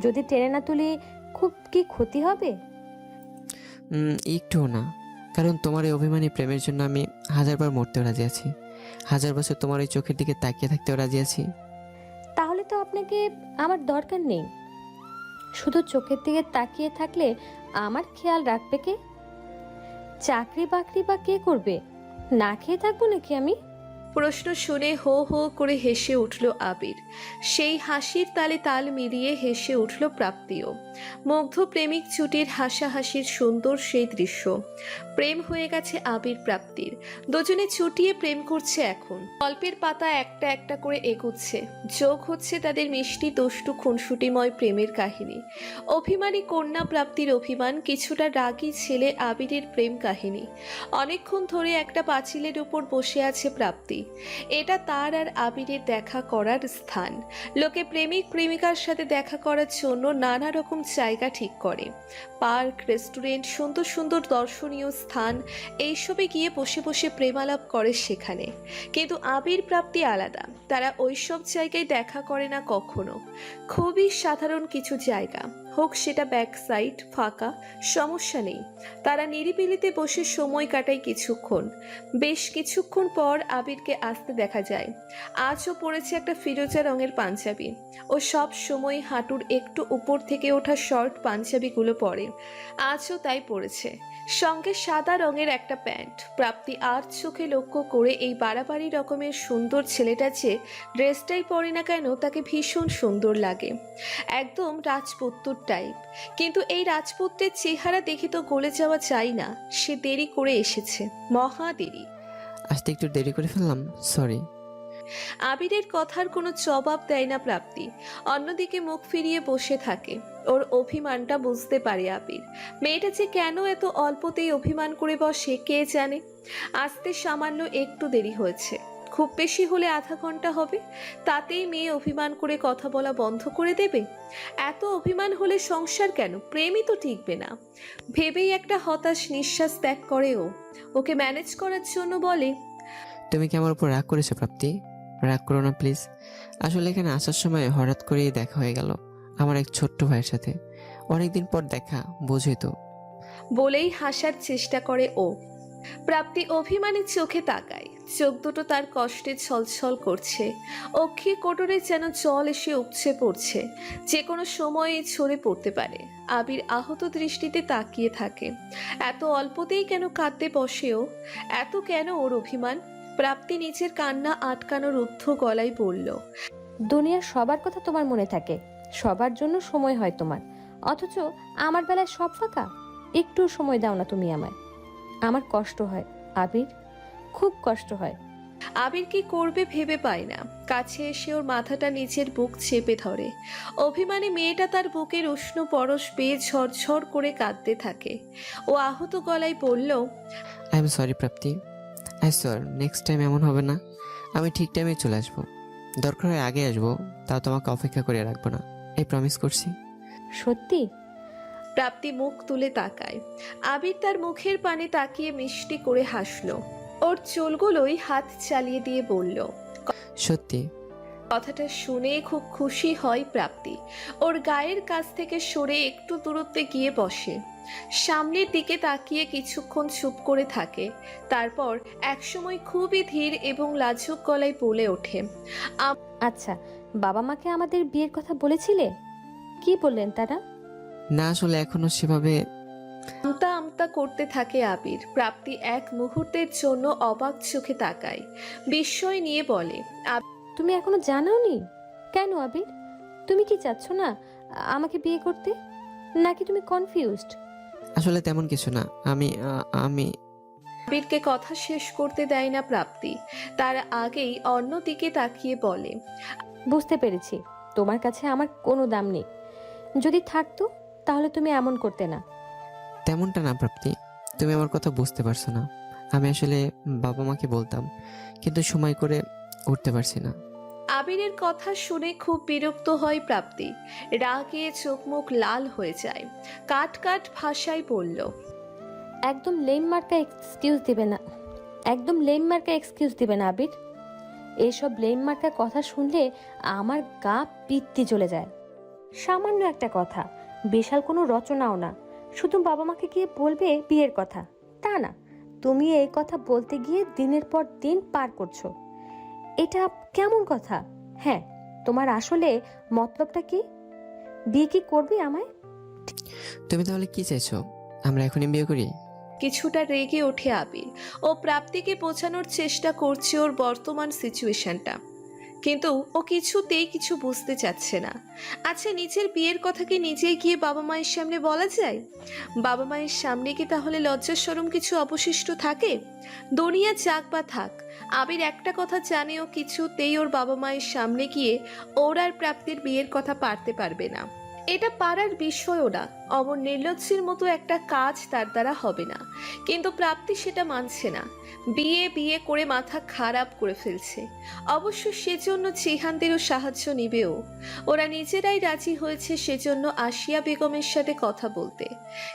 যদি টেনে না তুলি খুব কি ক্ষতি হবে? একটুও না, কারণ তোমার এই অভিমানী প্রেমের জন্য আমি 1000বার মরতেও রাজি আছি, 1000 বছর তোমার ওই চোখের দিকে তাকিয়ে থাকতেও রাজি আছি। তাহলে তো আপনাকে আমার দরকার নেই। শুধু চোখের দিকে তাকিয়ে থাকলে আমার খেয়াল রাখবে কে? চাকরি বাকরি বা কে করবে? না খেয়ে থাকবো নাকি আমি? প্রশ্ন শুনে হো হো করে হেসে উঠল আবির। সেই হাসির তালে তাল মিলিয়ে হেসে উঠল প্রাপ্তিও। মুগ্ধ প্রেমিক জুটির হাসাহাসির সুন্দর সেই দৃশ্য। প্রেম হয়ে গেছে আবির প্রাপ্তির। দুজনে চুটিয়ে প্রেম করছে এখন। গল্পের পাতা একটা একটা করে এগুচ্ছে, যোগ হচ্ছে তাদের মিষ্টি দুষ্টু খুনসুটিময় প্রেমের কাহিনী। অভিমানী কন্যা প্রাপ্তির অভিমান, কিছুটা রাগী ছেলে আবিরের প্রেম কাহিনী। অনেকক্ষণ ধরে একটা পাঁচিলের উপর বসে আছে প্রাপ্তি। এটা তার আর আবিরের দেখা করার স্থান। লোকে প্রেমিক প্রেমিকার সাথে দেখা করার জন্য নানা রকম জায়গা ঠিক করে। পার্ক, রেস্টুরেন্ট, সুন্দর সুন্দর দর্শনীয় স্থান, এইসবে গিয়ে বসে বসে প্রেমালাপ করে সেখানে। কিন্তু আবির প্রাপ্তি আলাদা, তারা ওইসব জায়গায় দেখা করে না কখনো। খুবই সাধারণ কিছু জায়গা, হোক সেটা ব্যাক সাইড ফাঁকা, সমস্যা নেই। তারা নিরিবিলিতে বসে সময় কাটায় কিছুক্ষণ। বেশ কিছুক্ষণ পর আবিরকে আসতে দেখা যায়। আজও পরেছে একটা ফিরোজা রঙের পাঞ্জাবি। ও সব সময় হাঁটুর একটু উপর থেকে ওঠা শর্ট পাঞ্জাবিগুলো পরে, আজও তাই পরেছে। সঙ্গে সাদা রঙের একটা প্যান্ট। প্রাপ্তি আর চোখে লক্ষ্য করে এই বাড়াবাড়ি রকমের সুন্দর ছেলেটা যে ড্রেসটাই পরে না কেন তাকে ভীষণ সুন্দর লাগে, একদম রাজপুত্তর টাইপ। কিন্তু এই রাজপুত্রের চেহারা দেখে তো গলে যাওয়া যায় না। সে দেরি করে এসেছে, মহা দেরি। আসতে একটু দেরি করে ফেললাম, সরি। আবিরের কথার কোনো জবাব দেয় না প্রাপ্তি, অন্যদিকে মুখ ফিরিয়ে বসে থাকে। ওর অভিমানটা বুঝতে পারে আবির। মেয়েটা যে কেন এত অল্পতেই অভিমান করে বসে কে জানে। আসতে সামান্য একটু দেরি হয়েছে, খুব বেশি হলে আধা ঘন্টা হবে। তাতেই মেয়ে অভিমান করে কথা বলা বন্ধ করে দেবে? এত অভিমান হলে সংসার কেন, প্রেমই তো টিকবে না। ভেবেই একটা হতাশ নিঃশ্বাস ত্যাগ করে ও। ওকে ম্যানেজ করার জন্য বলে, তুমি কি আমার উপর রাগ করেছো প্রাপ্তি? রাগ করো না প্লিজ। আসলে এখানে আসার সময় হঠাৎ করেই দেখা হয়ে গেল আমার এক ছোট্ট ভাইয়ের সাথে। অনেকদিন পর দেখা, বোঝই তো। বলেই হাসার চেষ্টা করে ও। প্রাপ্তি অভিমানী চোখে তাকায়, চোখ দুটো তার কষ্টে ছলছল করছে। অক্ষি কোটরে যেন জল এসে উপচে পড়ছে, যে কোনো সময়ে ঝরে পড়তে পারে। আবির আহত দৃষ্টিতে তাকিয়ে থাকে। এত অল্পতেই কেন কাঁদতে বসেও? এত কেন ওর অভিমান? প্রাপ্তি নিজের কান্না আটকানোর রুদ্ধ গলায় বলল, দুনিয়ার সবার কথা তোমার মনে থাকে, সবার জন্য সময় হয় তোমার, অথচ আমার বেলায় সব ফাঁকা। একটু সময় দাও না তুমি আমায়। আমার কষ্ট হয় আবির, খুব কষ্ট হয়। আবির কি করবে ভেবে পায় না। কাছে এসে ওর মাথাটা নিচের বুক চেপে ধরে। অভিমানী মেয়েটা তার বুকের উষ্ণ পরশ পেয়ে ঝরঝর করে কাঁদতে থাকে। ও আহত গলায় বলল, I am sorry Prapti, I সর, নেক্সট টাইম এমন হবে না। আমি ঠিক টাইমে চলে আসবো, দরকার হয় আগে আসবো, তাও তোমাকে অপেক্ষা করে রাখবো না, এই প্রমিস করছি। সত্যি? প্রাপ্তি মুখ তুলে তাকায়। আবির তার মুখের পানে তাকিয়ে মিষ্টি করে হাসলো। ওর চুলগুলোই হাত চালিয়ে দিয়ে বলল, সত্যি। কথাটা শুনে খুব খুশি হয় প্রাপ্তি। ওর গায়ের কাছ থেকে সরে একটু দূরত্বে গিয়ে বসে। সামনের দিকে তাকিয়ে কিছুক্ষণ চুপ করে থাকে। তারপর একসময় খুবই ধীর এবং লাজুক গলায় বলে ওঠে, আচ্ছা, বাবা মাকে আমাদের বিয়ের কথা বলেছিলে? কি বললেন তারা? না, আসলে এখনো সেভাবে। আমতা আমতা করতে থাকে আবির। প্রাপ্তি এক মুহূর্তের জন্য অবাক চোখে তাকায়, বিস্ময় নিয়ে বলে, তুমি এখনো জানাওনি? কেন আবির, তুমি কি চাচ্ছ না আমাকে বিয়ে করতে, নাকি তুমি কনফিউজড? আসলে তেমন কিছু না, আমি আবিরকে কথা শেষ করতে দেয় না প্রাপ্তি। তার আগেই অন্যদিকে তাকিয়ে বলে, বুঝতে পেরেছি, তোমার কাছে আমার কোনো দাম নেই। যদি থাকতো তাহলে তুমি এমন করতে না। তেমনটা না প্রাপ্তি, তুমি আমার কথা বুঝতে পারছো না। আমি আসলে বাবা মাকে বলতাম, কিন্তু সময় করে উঠতে পারছি না। আবিরের কথা শুনে খুব বিরক্ত হয় প্রাপ্তি। রাগে চোখ মুখ লাল হয়ে যায়। কাট কাট ভাষায় বলল, একদম লেম মার্কা এক্সকিউজ দিবে না, একদম লেম মার্কা এক্সকিউজ দিবে না আবির। এইসব ব্লেম মার্কা কথা শুনলে আমার গা পিত্তি চলে যায়। সামান্য একটা কথা, বিশাল কোনো রচনাও না, শুধু বাবা মাকে গিয়ে বলবে বিয়ের কথা, তা না, তুমি এই কথা বলতে গিয়ে দিনের পর দিন পার করছো। এটা কেমন কথা? হ্যাঁ, তোমার আসলে মতলবটা কি? বিয়ে কি করবে আমায়? তুমি তাহলে কি চাইছো, আমরা এখনই বিয়ে করি? কিছুটা রেগে ওঠে আবির। ও প্রাপ্তিকে বোঝানোর চেষ্টা করছে ওর বর্তমান সিচুয়েশনটা, কিন্তু ও কিছুতেই কিছু বুঝতে চাচ্ছে না। আচ্ছা, নিজের বিয়ের কথা কি নিজেই গিয়ে বাবা মায়ের সামনে বলা যায়? বাবা মায়ের সামনে কি তাহলে লজ্জা শরম কিছু অবশিষ্ট থাকে? দুনিয়া যাক বা থাক, আবির একটা কথা জানে, ও কিছুতেই ওর বাবা মায়ের সামনে গিয়ে ওর আর প্রাপ্তির বিয়ের কথা পারতে পারবে না। এটা পারার বিষয়ও না, অমর নির্লজ্জের মতো একটা কাজ তার দ্বারা হবে না। কিন্তু প্রাপ্তি সেটা মানছে না, বিয়ে বিয়ে করে মাথা খারাপ করে ফেলছে। অবশ্য সেজন্য জিহানদেরও সাহায্য নিবেও। ওরা নিজেরাই রাজি হয়েছে সেজন্য আসিয়া বেগমের সাথে কথা বলতে,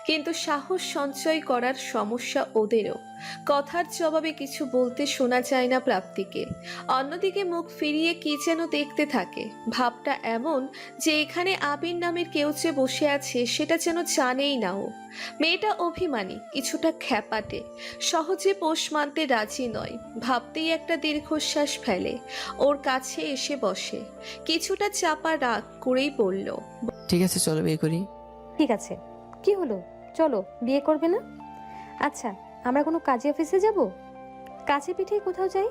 কিন্তু সাহস সঞ্চয় করার সমস্যা ওদেরও। কথার জবাবে কিছু বলতে শোনা যায় না প্রাপ্তিকে। অন্যদিকে মুখ ফিরিয়ে কি যেন দেখতে থাকে, ভাবটা এমন যে এখানে আবির নামের কেউ যে বসে আছে সেটা যেন জানেই না ও। মেয়েটা অভিমানী, কিছুটা খ্যাপাটে, সহজে পোষ মানতে রাজি নয়। ভাবতেই একটা দীর্ঘশ্বাস ফেলে, ওর কাছে এসে বসে, কিছুটা চাপা রাগ করেই বলল, ঠিক আছে, চলো বিয়ে করি। ঠিক আছে, কি হলো, চলো, বিয়ে করবে না? আচ্ছা, আমরা কোনো কাজে অফিসে যাব? কাছে পিঠে কোথাও যাই?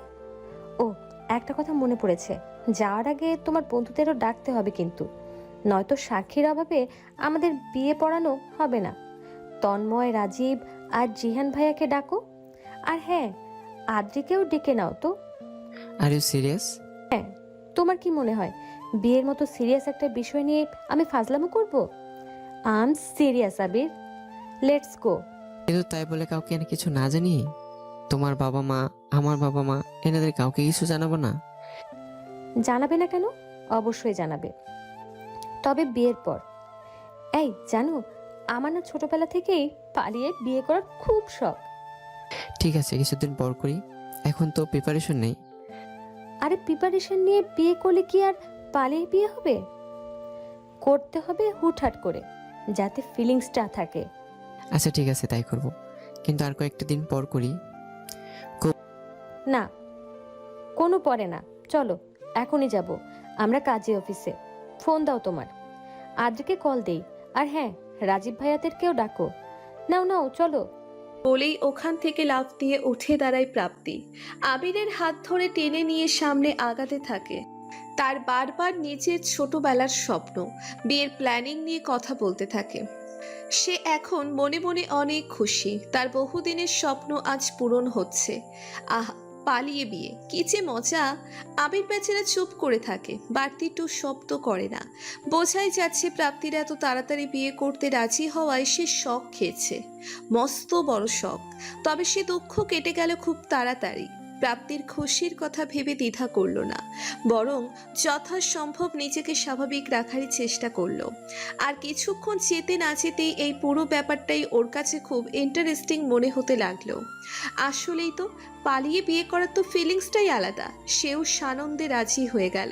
ও, একটা কথা মনে পড়েছে, যাওয়ার আগে তোমার বন্ধুদেরও ডাকতে হবে কিন্তু, নয়তো সাক্ষীর অভাবে আমাদের বিয়ে পড়ানো হবে না। তন্ময়, রাজীব আর জিহান ভাইয়াকে ডাকো। আর হ্যাঁ, আদ্রিকেও ডেকে নাও তো। Are you serious? হ্যাঁ, তোমার কি মনে হয় বিয়ের মতো সিরিয়াস একটা বিষয় নিয়ে আমি ফাজলামো করব? I am serious Abir, let's go. কিন্তু তাই বলে কাউকে এনে কিছু না জানি? তোমার বাবা মা, আমার বাবা মা, এনাদের কাউকে কিছু জানাবো না? জানাবে না কেন? অবশ্যই জানাবে, তবে বিয়ের পর। এই জানো, আমার না ছোটবেলা থেকেই পালিয়ে বিয়ে করার খুব শখ। ঠিক আছে, কিছুদিন পর করি, এখন তো প্রিপারেশন নেই। আরে প্রিপারেশন নিয়ে বিয়ে করলে কি আর পালিয়ে বিয়ে হবে? করতে হবে হুটহাট করে, যাতে ফিলিংসটা থাকে। আচ্ছা ঠিক আছে, তাই করব, কিন্তু আর কয়েকটা দিন পর করি। না, কোনো পরে না, চলো এখনই যাব আমরা কাজে অফিসে। ফোন দাও তোমার, আদ্রিকে কল দেই। আর হ্যাঁ, রাজীব ভাইয়াদেরকেও ডাকো। নাও নাও, চলো। বলেই ওখান থেকে লাফ দিয়ে উঠে দাঁড়ায় প্রাপ্তি। আবিরের হাত ধরে টেনে নিয়ে সামনে আগাতে থাকে। তার বারবার নিজের ছোটবেলার স্বপ্ন, বিয়ের প্ল্যানিং নিয়ে কথা বলতে থাকে। সে এখন মনে মনে অনেক খুশি, তার বহুদিনের স্বপ্ন আজ পূরণ হচ্ছে। আহ, পালিয়ে বিয়ে, কি যে মজা! আবির বেচারা চুপ করে থাকে, বাড়তি টু শব্দ করে না। বোঝাই যাচ্ছে প্রাপ্তির এত তাড়াতাড়ি বিয়ে করতে রাজি হওয়ায় সে শখ খেয়েছে, মস্ত বড় শখ। তবে সে দুঃখ কেটে গেল খুব তাড়াতাড়ি। প্রাপ্তির খুশির কথা ভেবে দ্বিধা করল না, বরং যথাসম্ভব নিজেকে স্বাভাবিক রাখারই চেষ্টা করলো। আর কিছুক্ষণ যেতে না যেতেই এই পুরো ব্যাপারটাই ওর কাছে খুব ইন্টারেস্টিং মনে হতে লাগলো। আসলেই তো, পালিয়ে বিয়ে করার তো ফিলিংসটাই আলাদা। সেও সানন্দে রাজি হয়ে গেল।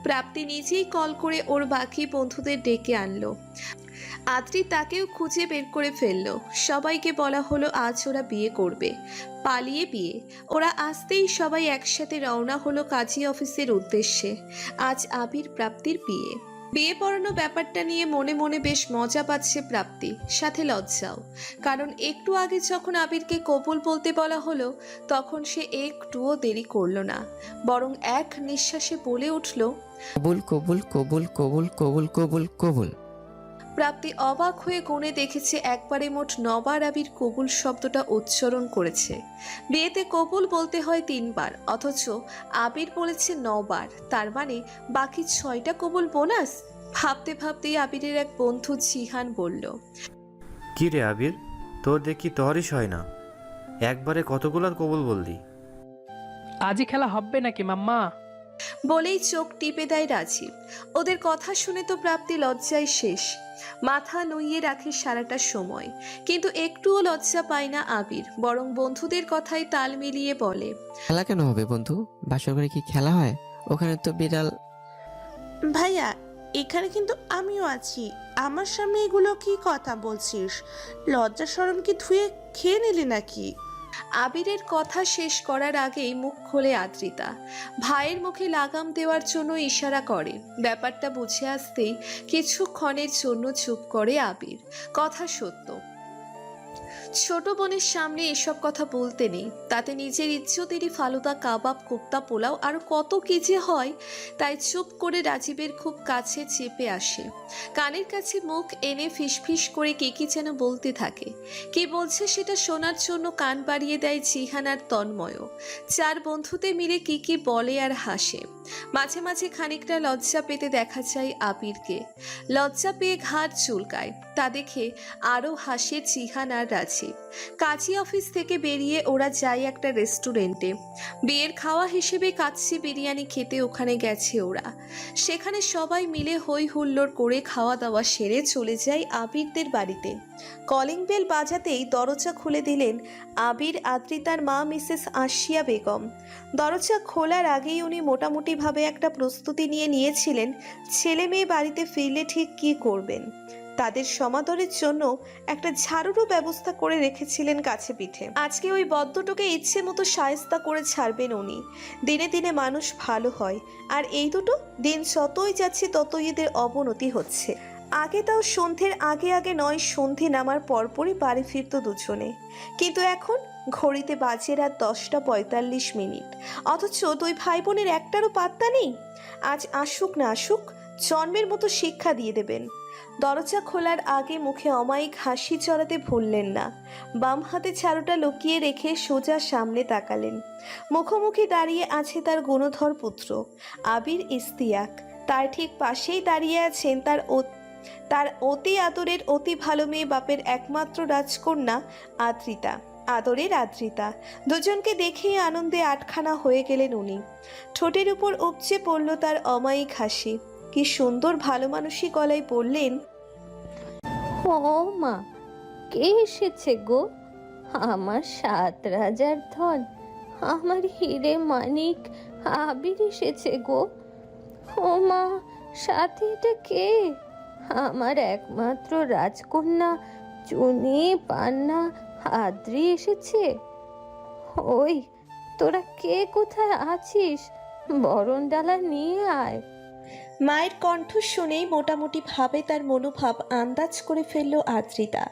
প্রাপ্তি নিজেই কল করে ওর বাকি বন্ধুদের ডেকে আনলো। আদ্রি তাকেও খুঁজে বের করে ফেললো। সবাইকে বলা হলো আজ ওরা বিয়ে করবে, পালিয়ে বিয়ে। ওরা আসতেই সবাই একসাথে রওনা হলো কাজী অফিসের উদ্দেশ্যে। আজ আবির প্রাপ্তির বিয়ে। বিয়ে পড়ানো ব্যাপারটা নিয়ে মনে মনে বেশ মজা পাচ্ছে প্রাপ্তি, সাথে লজ্জাও। কারণ একটু আগে যখন আবিরকে কবুল বলতে বলা হলো, তখন সে একটুও দেরি করলো না, বরং এক নিঃশ্বাসে বলে উঠল, কবুল কবুল কবুল কবুল কবুল কবুল কবুল। প্রাপ্তি অবাক হয়ে গুণে দেখেছে একবারে মোট 9 বার আবির কবুল শব্দটা উচ্চারণ করেছে। বিয়েতে কবুল বলতে হয় 3 বার, অথচ আবির বলেছে 9 বার। তার মানে বাকি 6টা কবুল বোনাস। ভাবতে ভাবতেই আবিরের এক বন্ধু জিহান বলল, কি রে আবির, তোর দেখি তহরিস হয় না, একবারে কতগুলার কবুল বললি? আজই খেলা হবে নাকি মাম্মা? বলেই চোখ টিপে দেয় রাজীব। ওদের কথা শুনে তো প্রাপ্তি লজ্জায় শেষ, মাথা নুইয়ে রাখে সারাটা সময়। কিন্তু একটুও লজ্জা পায় না আবির, বরং বন্ধুদের কথাই তাল মিলিয়ে বলে, খেলা কেন হবে বন্ধু? বাসর ঘরে কি খেলা হয়? ওখানে তো বিড়াল। ভাইয়া, এখানে কিন্তু আমিও আছি। আমার সামনে এগুলো কি কথা বলছিস? লজ্জা শরম কি ধুয়ে খেয়ে নিলি নাকি? আবিরের কথা শেষ করার আগেই মুখ খোলে আদ্রিতা। ভাইয়ের মুখে লাগাম দেওয়ার জন্য ইশারা করে। ব্যাপারটা বুঝে আসতেই কিছুক্ষণের জন্য চুপ করে আবির। কথা সত্য, ছোট বোনের সামনে এসব কথা বলতে নেই, তাতে নিজের ইজ্জতেরই ফালুদা, কাবাব, কোপ্তা, পোলাও আর কত কি যে হয়। তাই চুপ করে রাজীবের খুব কাছে চেপে আসে, কানের কাছে মুখ এনে ফিসফিস করে কি যেন বলতে থাকে। কি বলছে সেটা শোনার জন্য কান বাড়িয়ে দেয় জিহান আর তন্ময়। চার বন্ধুতে মিলে কি বলে আর হাসে। মাঝে মাঝে খানিকটা লজ্জা পেতে দেখা যায় আবিরকে। লজ্জা পেয়ে ঘাড় চুলকায়, তা দেখে আরও হাসে জিহান আর রাজীব। কাজী অফিস থেকে বেরিয়ে ওরা যায় একটা রেস্টুরেন্টে। বিয়ের খাওয়া হিসেবে কাচ্চি বিরিয়ানি খেতে ওখানে গেছে ওরা। সেখানে সবাই মিলে হই হুল্লোড় করে খাওয়া দাওয়া সেরে চলে যায় আবিরদের বাড়িতে। কলিং বেল বাজাতেই দরজা খুলে দিলেন আবির, আদ্রিতার মা মিসেস আশিয়া বেগম। দরজা খোলার আগেই উনি মোটামুটিভাবে একটা প্রস্তুতি নিয়েছিলেন ছেলে মেয়ে বাড়িতে ফিরলে ঠিক কী করবেন। তাদের সমাদরের জন্য একটা ঝাড়ুরও ব্যবস্থা করে রেখেছিলেন কাছে পিঠে। আজকে ওই বদ্ধটোকে ইচ্ছে মতো শায়েস্তা করে ছাড়বেন উনি। দিনে দিনে মানুষ ভালো হয়, আর এই দুটো দিন যতই যাচ্ছে ততই এদের অবনতি হচ্ছে। আগে তাও সন্ধ্যের আগে আগে নয়, সন্ধে নামার পরপরই বাড়ি ফিরত দুজনে, কিন্তু এখন ঘড়িতে বাজে রাত 10:45, অথচ দুই ভাই বোনের একটারও পাত্তা নেই। আজ আসুক না আসুক, জন্মের মতো শিক্ষা দিয়ে দেবেন। দরজা খোলার আগে মুখে অমায়িক হাসি চড়াতে ভুললেন না। বাম হাতে ঝাড়ুটা লুকিয়ে রেখে সোজা সামনে তাকালেন। মুখোমুখি দাঁড়িয়ে আছে তার গুণধর পুত্র আবির ইস্তিয়াক। তার ঠিক পাশেই দাঁড়িয়ে আছেন তার অতি আদরের, অতি ভালো মেয়ে, বাপের একমাত্র রাজকন্যা আদ্রিতা, আদরের আদ্রিতা। দুজনকে দেখেই আনন্দে আটখানা হয়ে গেলেন উনি। ঠোঁটের উপর উপচে পড়ল তার অমায়িক হাসি। কি সুন্দর ভালো মানুষই গলায় বললেন, ও মা, কে এসেছে গো? আমার 7 রাজার ধন, আমার হিরে মানিক আবির এসেছে গো। ও মা, সাথে এটা কে? আমার একমাত্র রাজকন্যা চুনি পান্না আদ্রি এসেছে। ওই তোরা কে কোথায় আছিস? বরণ ডালা নিয়ে আয়। মায়ের কণ্ঠ শুনেই মোটামুটি ভাবে তার মনোভাব আন্দাজ করে ফেলল আদ্রিতা।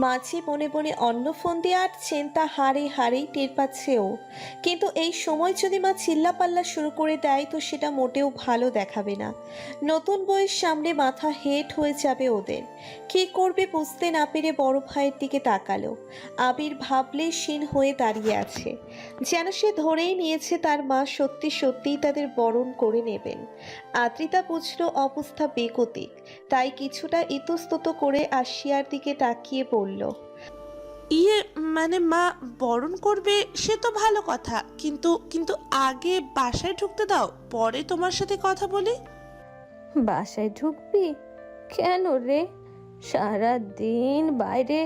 মাঝে মনে মনে অন্য ফোন দিয়ে আটছেন, তা হাড়েই টের পাচ্ছে ও। কিন্তু এই সময় যদি মা চিল্লাপাল্লা শুরু করে দেয় তো সেটা মোটেও ভালো দেখাবে না। নতুন বইয়ের সামনে মাথা হেট হয়ে যাবে ওদের। কী করবে বুঝতে না পেরে বড় ভাইয়ের দিকে তাকালো। আবির ভাবলে শিন হয়ে দাঁড়িয়ে আছে, যেন সে ধরেই নিয়েছে তার মা সত্যি সত্যিই তাদের বরণ করে নেবেন। আদ্রিতা বুঝল অবস্থা বেগতিক, তাই কিছুটা ইতস্তত করে আশিয়ার দিকে তাকিয়ে বলল, মানে মা বরণ করবে সে তো ভালো কথা, কিন্তু কিন্তু আগে বাসায় ঢুকতে দাও, পরে তোমার সাথে কথা বলি। বাসায় ঢুকবি কেন রে? সারা দিন বাইরে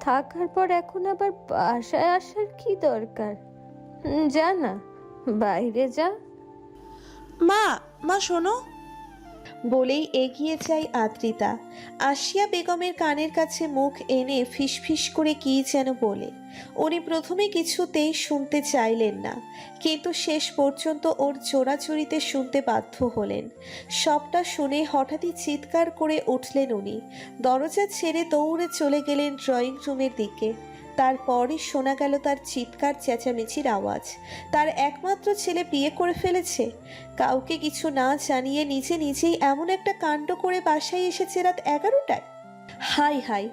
থাকার পর এখন আবার বাসায় আসার কি দরকার? যা না, বাইরে যা। মা শোনো। বলেই এগিয়ে যায় আদ্রিতা। আশিয়া বেগমের কানের কাছে মুখ এনে ফিসফিস করে কী যেন বলে। উনি প্রথমে কিছুতেই শুনতে চাইলেন না, কিন্তু শেষ পর্যন্ত ওর জোড়াজুড়িতে শুনতে বাধ্য হলেন। সবটা শুনে হঠাৎই চিৎকার করে উঠলেন উনি। দরজা ছেড়ে দৌড়ে চলে গেলেন ড্রয়িং রুমের দিকে। তারপরই শোনা গেল তার চিৎকার চেঁচামেচির আওয়াজ। তার একমাত্র ছেলে বিয়ে করে ফেলেছে। কাউকে কিছু না জানিয়ে নিজেই এমন একটা কাণ্ড করে বাসায় এসেছে রাত 11টায়। হাই হাই,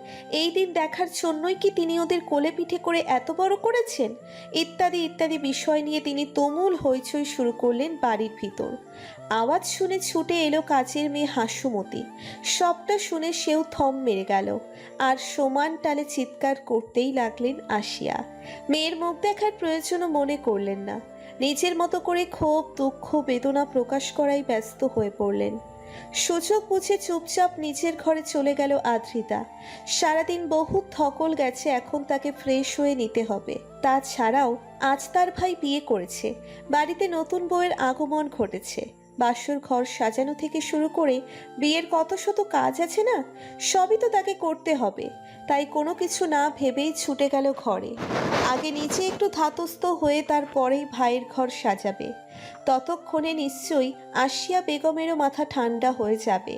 এই দিন দেখার জন্যই কি তিনি ওদের কোলে পিঠে করে এত বড় করেছেন? ইত্যাদি ইত্যাদি বিষয় নিয়ে তিনি তুমুল হইচই শুরু করলেন বাড়ির ভিতর। আওয়াজ শুনে ছুটে এলো কাজের মেয়ে হাসুমতি। সবটা শুনে সেও থম মেরে গেল, আর সমান তালে চিৎকার করতেই লাগলেন আশিয়া। মেয়ের মুখ দেখার প্রয়োজনও মনে করলেন না। নিজের মতো করে ক্ষোভ দুঃখ বেদনা প্রকাশ করাই ব্যস্ত হয়ে পড়লেন। সুযোগ বুঝে চুপচাপ নিজের ঘরে চলে গেল আদ্রিতা। সারাদিন বহু ধকল গেছে, এখন তাকে ফ্রেশ হয়ে নিতে হবে। তাছাড়াও আজ তার ভাই বিয়ে করেছে, বাড়িতে নতুন বউয়ের আগমন ঘটেছে, বাসর ঘর সাজানো থেকে শুরু করে বিয়ের কত শত কাজ আছে না, সবই তো তাকে করতে হবে। তাই কোনো কিছু না ভেবেই ছুটে গেল ঘরে। আগে নিজে একটু ধাতস্থ হয়ে তারপরেই ভাইয়ের ঘর সাজাবে। ততক্ষণে নিশ্চয়ই আসিয়া বেগমেরও মাথা ঠান্ডা হয়ে যাবে।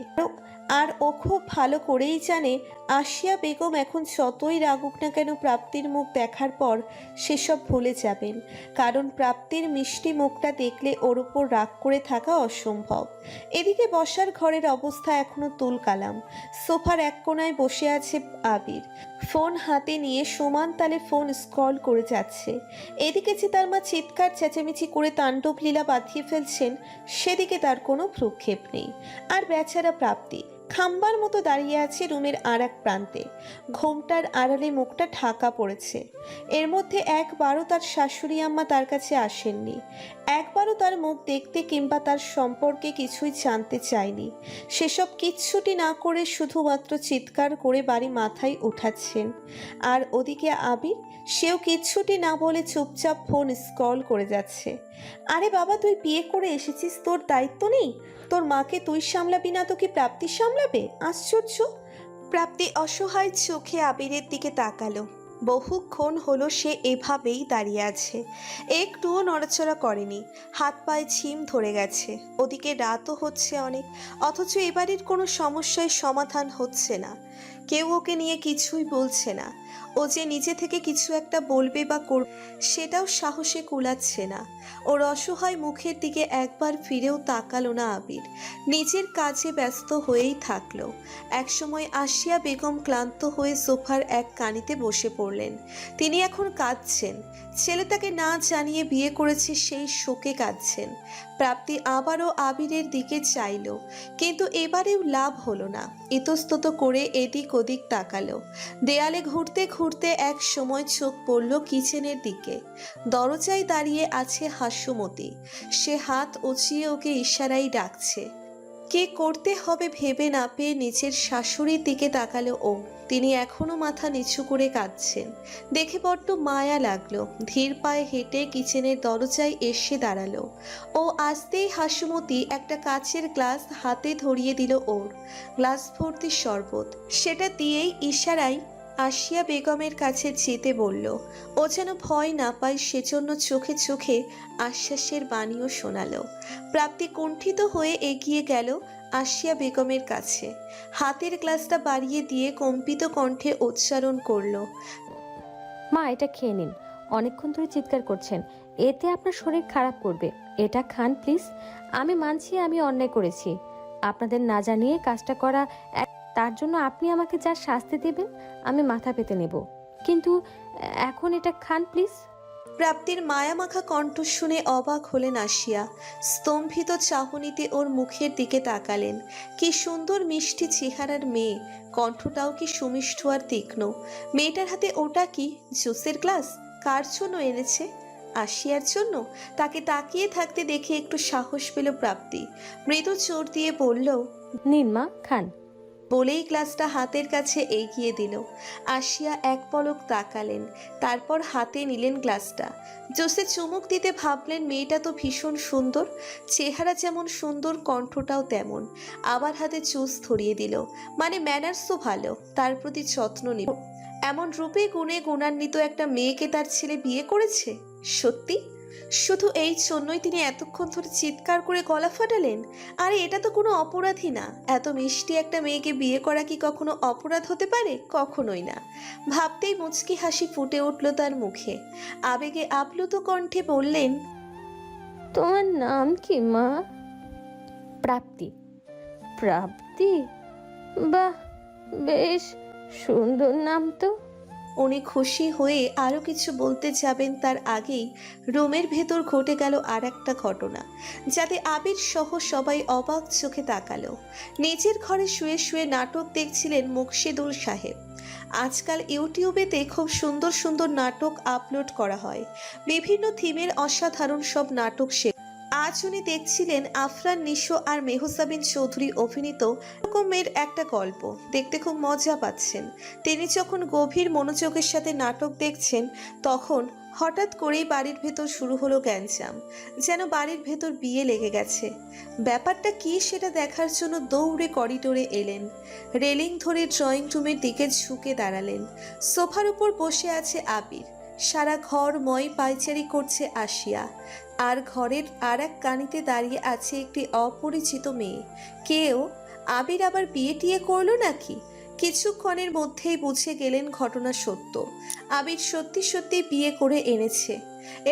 আর ও খুব ভালো করেই জানে আসিয়া বেগম এখন যতই রাগুক না কেন প্রাপ্তির মুখ দেখার পর সেসব ভুলে যাবেন, কারণ প্রাপ্তির মিষ্টি মুখটা দেখলে ওর উপর রাগ করে থাকা অসম্ভব। এদিকে বসার ঘরের অবস্থা এখনো তুলকালাম। সোফার এক কোণায় বসে আছে আবির, ফোন হাতে নিয়ে সমান তালে ফোন স্ক্রল করে যাচ্ছে। এদিকে যে তার মা চিৎকার চেঁচামেচি করে তাণ্ডব লীলা বাঁধিয়ে ফেলছেন, সেদিকে তার কোনো ভ্রুক্ষেপ নেই। আর বেচারা প্রাপ্তি খাম্বার মতো দাঁড়িয়ে আছে রুমের আর এক প্রান্তে, ঘোমটার আড়ালে মুখটা ঢাকা পড়েছে। এর মধ্যে একবারও তার শাশুড়ি আম্মা তার কাছে আসেননি, একবারও তার মুখ দেখতে কিংবা তার সম্পর্কে কিছুই জানতে চায়নি। সেসব কিচ্ছুটি না করে শুধুমাত্র চিৎকার করে বাড়ি মাথায় উঠাচ্ছেন। আর ওদিকে আবির, সেও কিচ্ছুটি না বলে চুপচাপ ফোন স্ক্রল করে যাচ্ছে। আরে বাবা, তুই বিয়ে করে এসেছিস, তোর দায়িত্ব নেই? তোর মাকে তুই সামলাবি না তো কি প্রাপ্তি সামলাবে? আশ্চর্য। প্রাপ্তি অসহায় চোখে আবিরের দিকে তাকালো। বহুক্ষণ হলো সে এভাবেই দাঁড়িয়ে আছে, একটুও নড়াচড়া করেনি, হাত পায়ে ছিম ধরে গেছে। ওদিকে রাতও হচ্ছে অনেক, অথচ এবারের কোনো সমস্যায় সমাধান হচ্ছে না। কেউ ওকে নিয়ে কিছুই বলছে না। ও যে নিজে থেকে কিছু একটা বলবে বা করবে, সেটাও সাহসে কুলাচ্ছে না। ওর অসহায় মুখের দিকে একবার ফিরেও তাকালো না আবির, নিজের কাজে ব্যস্ত হয়েই থাকলো। একসময় আসিয়া বেগম ক্লান্ত হয়ে সোফার এক কানিতে বসে পড়লেন। তিনি এখন কাঁদছেন, ছেলে তাকে না জানিয়ে বিয়ে করেছে সেই শোকে কাঁদছেন। প্রাপ্তি আবারও আবিরের দিকে চাইল, কিন্তু এবারেও লাভ হলো না। ইতস্তত করে এদিক ওদিক তাকালো। দেয়ালে ঘুরতে ঘুরতে এক সময় চোখ পড়ল কিচেনের দিকে। দরজায় দাঁড়িয়ে আছে হাস্যমতি, সে হাত উঁচিয়ে ওকে ইশারায় ডাকছে। কে করতে হবে ভেবে না পেয়ে নিচের শাশুড়ির দিকে তাকালো ও। তিনি এখনো মাথা নিচু করে কাঁদছেন দেখে বড্ড মায়া লাগলো। ধীর পায়ে হেঁটে কিচেনের দরজায় এসে দাঁড়ালো। ও আসতেই হাসুমতি একটা কাচের গ্লাস হাতে ধরিয়ে দিল ওর। গ্লাস ভর্তি শরবত, সেটা দিয়েই ইশারায় আসিয়া বেগমের কাছে যেতে বলল। ও যেন ভয় না পায় সেজন্য চোখে চোখে আশ্বাসের বাণীও শোনালো। প্রাপ্তি কুণ্ঠিত হয়ে এগিয়ে গেল আসিয়া বেগমের কাছে, হাতের গ্লাসটা বাড়িয়ে দিয়ে কম্পিত কণ্ঠে উচ্চারণ করলো, মা এটা খেয়ে নিন, অনেকক্ষণ ধরে চিৎকার করছেন, এতে আপনার শরীর খারাপ করবে। এটা খান প্লিজ। আমি মানছি আমি অন্যায় করেছি, আপনাদের না জানিয়ে কাজটা করা, তার জন্য আপনি আমাকে যা শাস্তি দেবেন আমি মাথা পেতে নেব, কিন্তু এখন এটা খান প্লিজ। প্রাপ্তির মায়ামাখা কণ্ঠ শুনে অবাক হলেন আসিয়া। স্তম্ভিত চাহনিতে ওর মুখের দিকে তাকালেন। কি সুন্দর মিষ্টি চেহারার মেয়ে, কণ্ঠটাও কি সুমিষ্ঠ আর তীক্ষ্ণ। মেয়েটার হাতে ওটা কি? জুসের গ্লাস? কার জন্য এনেছে? আসিয়ার জন্য? তাকে তাকিয়ে থাকতে দেখে একটু সাহস পেল প্রাপ্তি। মৃদু চোর দিয়ে বলল, নিন মা, খান। বলেই গ্লাসটা হাতের কাছে এগিয়ে দিল। আসিয়া এক পলক তাকালেন, তারপর হাতে নিলেন গ্লাসটা। জোসে চুমুক দিতে ভাবলেন মেয়েটা তো ভীষণ সুন্দর, চেহারা যেমন সুন্দর কণ্ঠটাও তেমন। আবার হাতে জুস ধরিয়ে দিল, মানে ম্যানার্সও ভালো, তার প্রতি যত্ন নিল। এমন রূপে গুণে গুণান্বিত একটা মেয়েকে তার ছেলে বিয়ে করেছে? সত্যি? শুধু এই জন্যই তিনি এতক্ষণ ধরে চিৎকার করে গলা ফাটালেন? আরে এটা তো কোনো অপরাধী না। এত মিষ্টি একটা মেয়েকে বিয়ে করা কি কখনো অপরাধ হতে পারে? কখনোই না। ভাবতেই মুচকি হাসি ফুটে উঠল তার মুখে। আবেগে আপ্লুত কণ্ঠে বললেন, তোমার নাম কি মা? প্রাপ্তি। প্রাপ্তি? বাহ, বেশ সুন্দর নাম তো। উনি খুশি হয়ে আরও কিছু বলতে যাবেন তার আগেই রুমের ভেতর ঘটে গেল আর একটা ঘটনা, যাতে আবির সহ সবাই অবাক চোখে তাকালো। নিজের ঘরে শুয়ে শুয়ে নাটক দেখছিলেন মুকশিদুল সাহেব। আজকাল ইউটিউবেতে খুব সুন্দর সুন্দর নাটক আপলোড করা হয়, বিভিন্ন থিমের অসাধারণ সব নাটক। আজ উনি দেখছিলেন আফরান নিশো আর মেহসাবিন চৌধুরী অভিনীত রকমের একটা গল্প, দেখতে খুব মজা পাচ্ছেন। তিনি যখন গভীর মনোযোগের সাথে নাটক দেখছেন, তখন হঠাৎ করেই বাড়ির ভেতর শুরু হলো গ্যাঞ্জাম, যেন বাড়ির ভেতর বিয়ে লেগে গেছে। ব্যাপারটা কি সেটা দেখার জন্য দৌড়ে করিডোরে এলেন। রেলিং ধরে ড্রয়িং রুমের দিকে ঝুঁকে দাঁড়ালেন। সোফার উপর বসে আছে আবির, সারা ঘরময় পায়চারি করছে আসিয়া, আর ঘরের আর এক কানিতে দাঁড়িয়ে আছে একটি অপরিচিত মেয়ে। কেউ আবির আবার বিয়ে টিয়ে করলো নাকি? কিছুক্ষণের মধ্যেই বুঝে গেলেন ঘটনা সত্য। আবির সত্যি সত্যি বিয়ে করে এনেছে।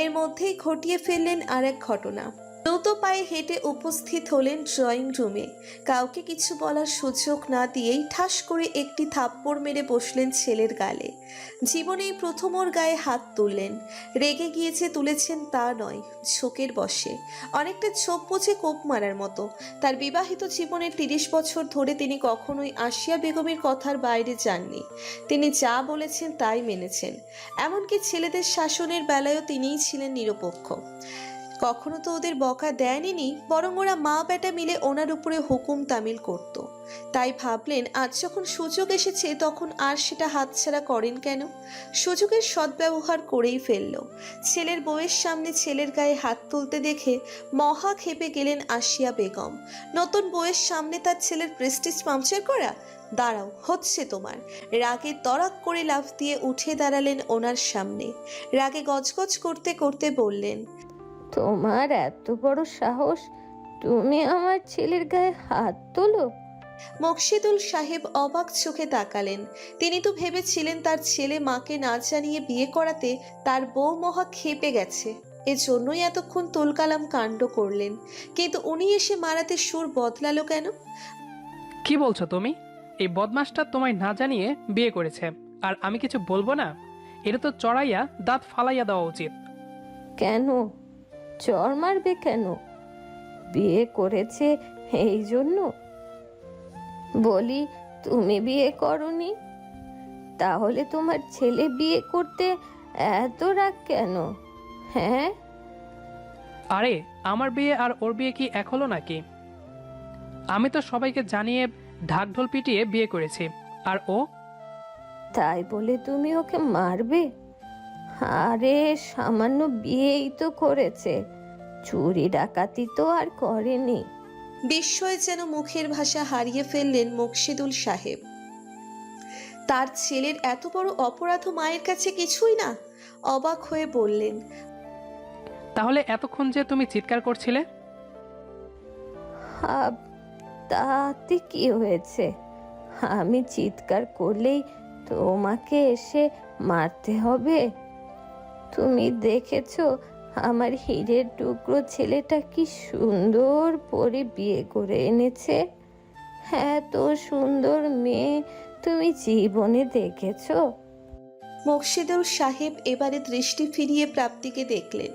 এর মধ্যেই ঘটিয়ে ফেললেন আর এক ঘটনা। দ্রুত পায়ে হেঁটে উপস্থিত হলেন ড্রয়িং রুমে। কাউকে কিছু বলার সুযোগ না দিয়েই ঠাস করে একটি থাপ্পড় মেরে বসলেন ছেলের গালে। জীবনেই প্রথম ওর গায়ে হাত তুললেন। রেগে গিয়েছে তুলেছেন তা নয়, ঝোঁকের বশে, অনেকটা ছোপ বুঝে কোপ মারার মতো। তার বিবাহিত জীবনের 30 বছর ধরে তিনি কখনোই আসিয়া বেগমের কথার বাইরে যাননি। তিনি যা বলেছেন তাই মেনেছেন। এমনকি ছেলেদের শাসনের বেলায়ও তিনিই ছিলেন নিরপেক্ষ। কখনো তো ওদের বকা দেয়নি, বরং ওরা মা বেটা মিলে ওনার উপরে হুকুম তামিল করত। তাই ভাবলেন আজ যখন সুযোগ এসেছে তখন আর সেটা হাতছাড়া করেন কেন। সুযোগের সদ্ব্যবহার করেই ফেলল। ছেলের বউয়ের সামনে ছেলের গায়ে হাত তুলতে দেখে মহা ক্ষেপে গেলেন আসিয়া বেগম। নতুন বউয়ের সামনে তার ছেলের প্রেস্টিজ পাংচার করা? দাঁড়াও, হচ্ছে তোমার। রাগে তরাক করে লাফ দিয়ে উঠে দাঁড়ালেন ওনার সামনে। রাগে গজগজ করতে করতে বললেন, তোমার এত বড় সাহস, তুমি আমার ছেলের গায়ে হাত তোলো? মুকশিদুল সাহেব অবাক চোখে তাকালেন। তিনি তো ভেবেছিলেন তার ছেলে মাকে না জানিয়ে বিয়ে করাতে তার বউ মহা ক্ষেপে গেছে, এজন্যই এতক্ষণ তুলকালাম কাণ্ড করলেন। কিন্তু উনি এসে মারাতে সুর বদলালো কেন? কি বলছো তুমি? এই বদমাসটা তোমায় না জানিয়ে বিয়ে করেছে, আর আমি কিছু বলবো না? এটা তো চড়াইয়া দাঁত ফালাইয়া দেওয়া উচিত। কেন চর মারবে কেন? বিয়ে করেছে এই জন্য? বলি, তুমি বিয়ে করনি, তাহলে তোমার ছেলে বিয়ে করতে এত রাগ কেন? হ্যাঁ, আরে আমার বিয়ে আর ওর বিয়ে কি এক হলো নাকি? আমি তো সবাইকে জানিয়ে ঢাকঢোল পিটিয়ে বিয়ে করেছি, আর ও? তাই বলে তুমি ওকে মারবে? আরে সামান্য বিয়েই তো করেছে, চুরি ডাকাতি তো আর করেনি। বিস্ময়ে যেন মুখের ভাষা হারিয়ে ফেললেন মুকশিদুল সাহেব। তার ছেলের এত বড় অপরাধ মায়ের কাছে কিছুই না। অবাক হয়ে বললেন, তাহলে এতক্ষণ যে তুমি চিৎকার করছিলে? তাতে কি হয়েছে? আমি চিৎকার করলেই তোমাকে এসে মারতে হবে? তুমি দেখেছো আমার হীরের টুকরো ছেলেটা কি সুন্দর পরে বিয়ে করে এনেছে? এত সুন্দর মেয়ে তুমি জীবনে দেখেছো? মুকশিদুল সাহেব এবারে দৃষ্টি ফিরিয়ে প্রাপ্তিকে দেখলেন।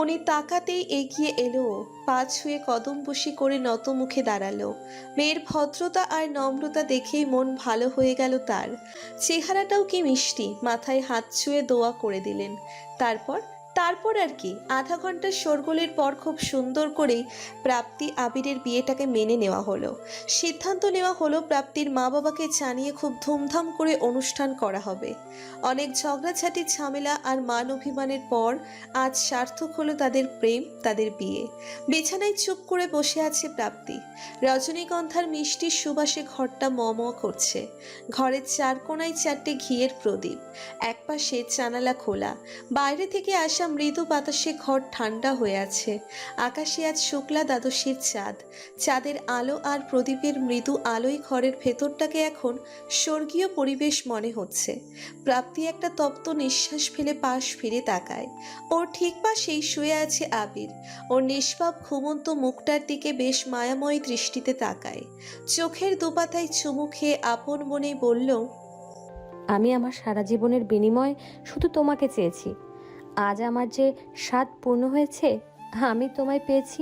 উনি তাকাতেই এগিয়ে এলো, পা ছুঁয়ে কদম বসি করে নত মুখে দাঁড়ালো। মেয়ের ভদ্রতা আর নম্রতা দেখেই মন ভালো হয়ে গেল তার। চেহারাটাও কি মিষ্টি। মাথায় হাত ছুঁয়ে দোয়া করে দিলেন। তারপর আর কি, আধা ঘন্টার শোরগোলের পর খুব সুন্দর করেই প্রাপ্তি আবিরের বিয়েটাকে মেনে নেওয়া হলো। সিদ্ধান্ত নেওয়া হলো প্রাপ্তির মা বাবাকে জানিয়ে খুব ধুমধাম করে অনুষ্ঠান করা হবে। অনেক ঝগড়াঝাটি ঝামেলা আর মান অভিমানের পর আজ সার্থক হলো তাদের প্রেম, তাদের বিয়ে। বিছানায় চুপ করে বসে আছে প্রাপ্তি। রজনীগন্ধার মিষ্টি সুবাসে ঘরটা ম করছে। ঘরের চার কোণায় 4টে ঘিয়ের প্রদীপ, একপাশে জানালা খোলা। বাইরে থেকে আসা মৃদু বাতাসে ঘর ঠান্ডা হয়ে আছে। আকাশে আজ শুক্লা দ্বাদশীর চাঁদ। চাঁদের আলো আর প্রদীপের মৃদু আলোয় ঘরের ভেতরটাকে এখন স্বর্গীয় পরিবেশ মনে হচ্ছে। প্রাপ্তি একটা তপ্ত নিঃশ্বাস ফেলে পাশ ফিরে তাকায়। ওর ঠিক পাশেই শুয়ে আছে আবির। ওর নিষ্পাপ ঘুমন্ত মুখটার দিকে বেশ মায়াময় দৃষ্টিতে তাকায়। চোখের দুপাতায় চুমু খেয়ে আপন মনে বলল, আমি আমার সারা জীবনের বিনিময়ে শুধু তোমাকে চেয়েছি। আজ আমার যে স্বাদ পূর্ণ হয়েছে, আমি তোমায় পেয়েছি।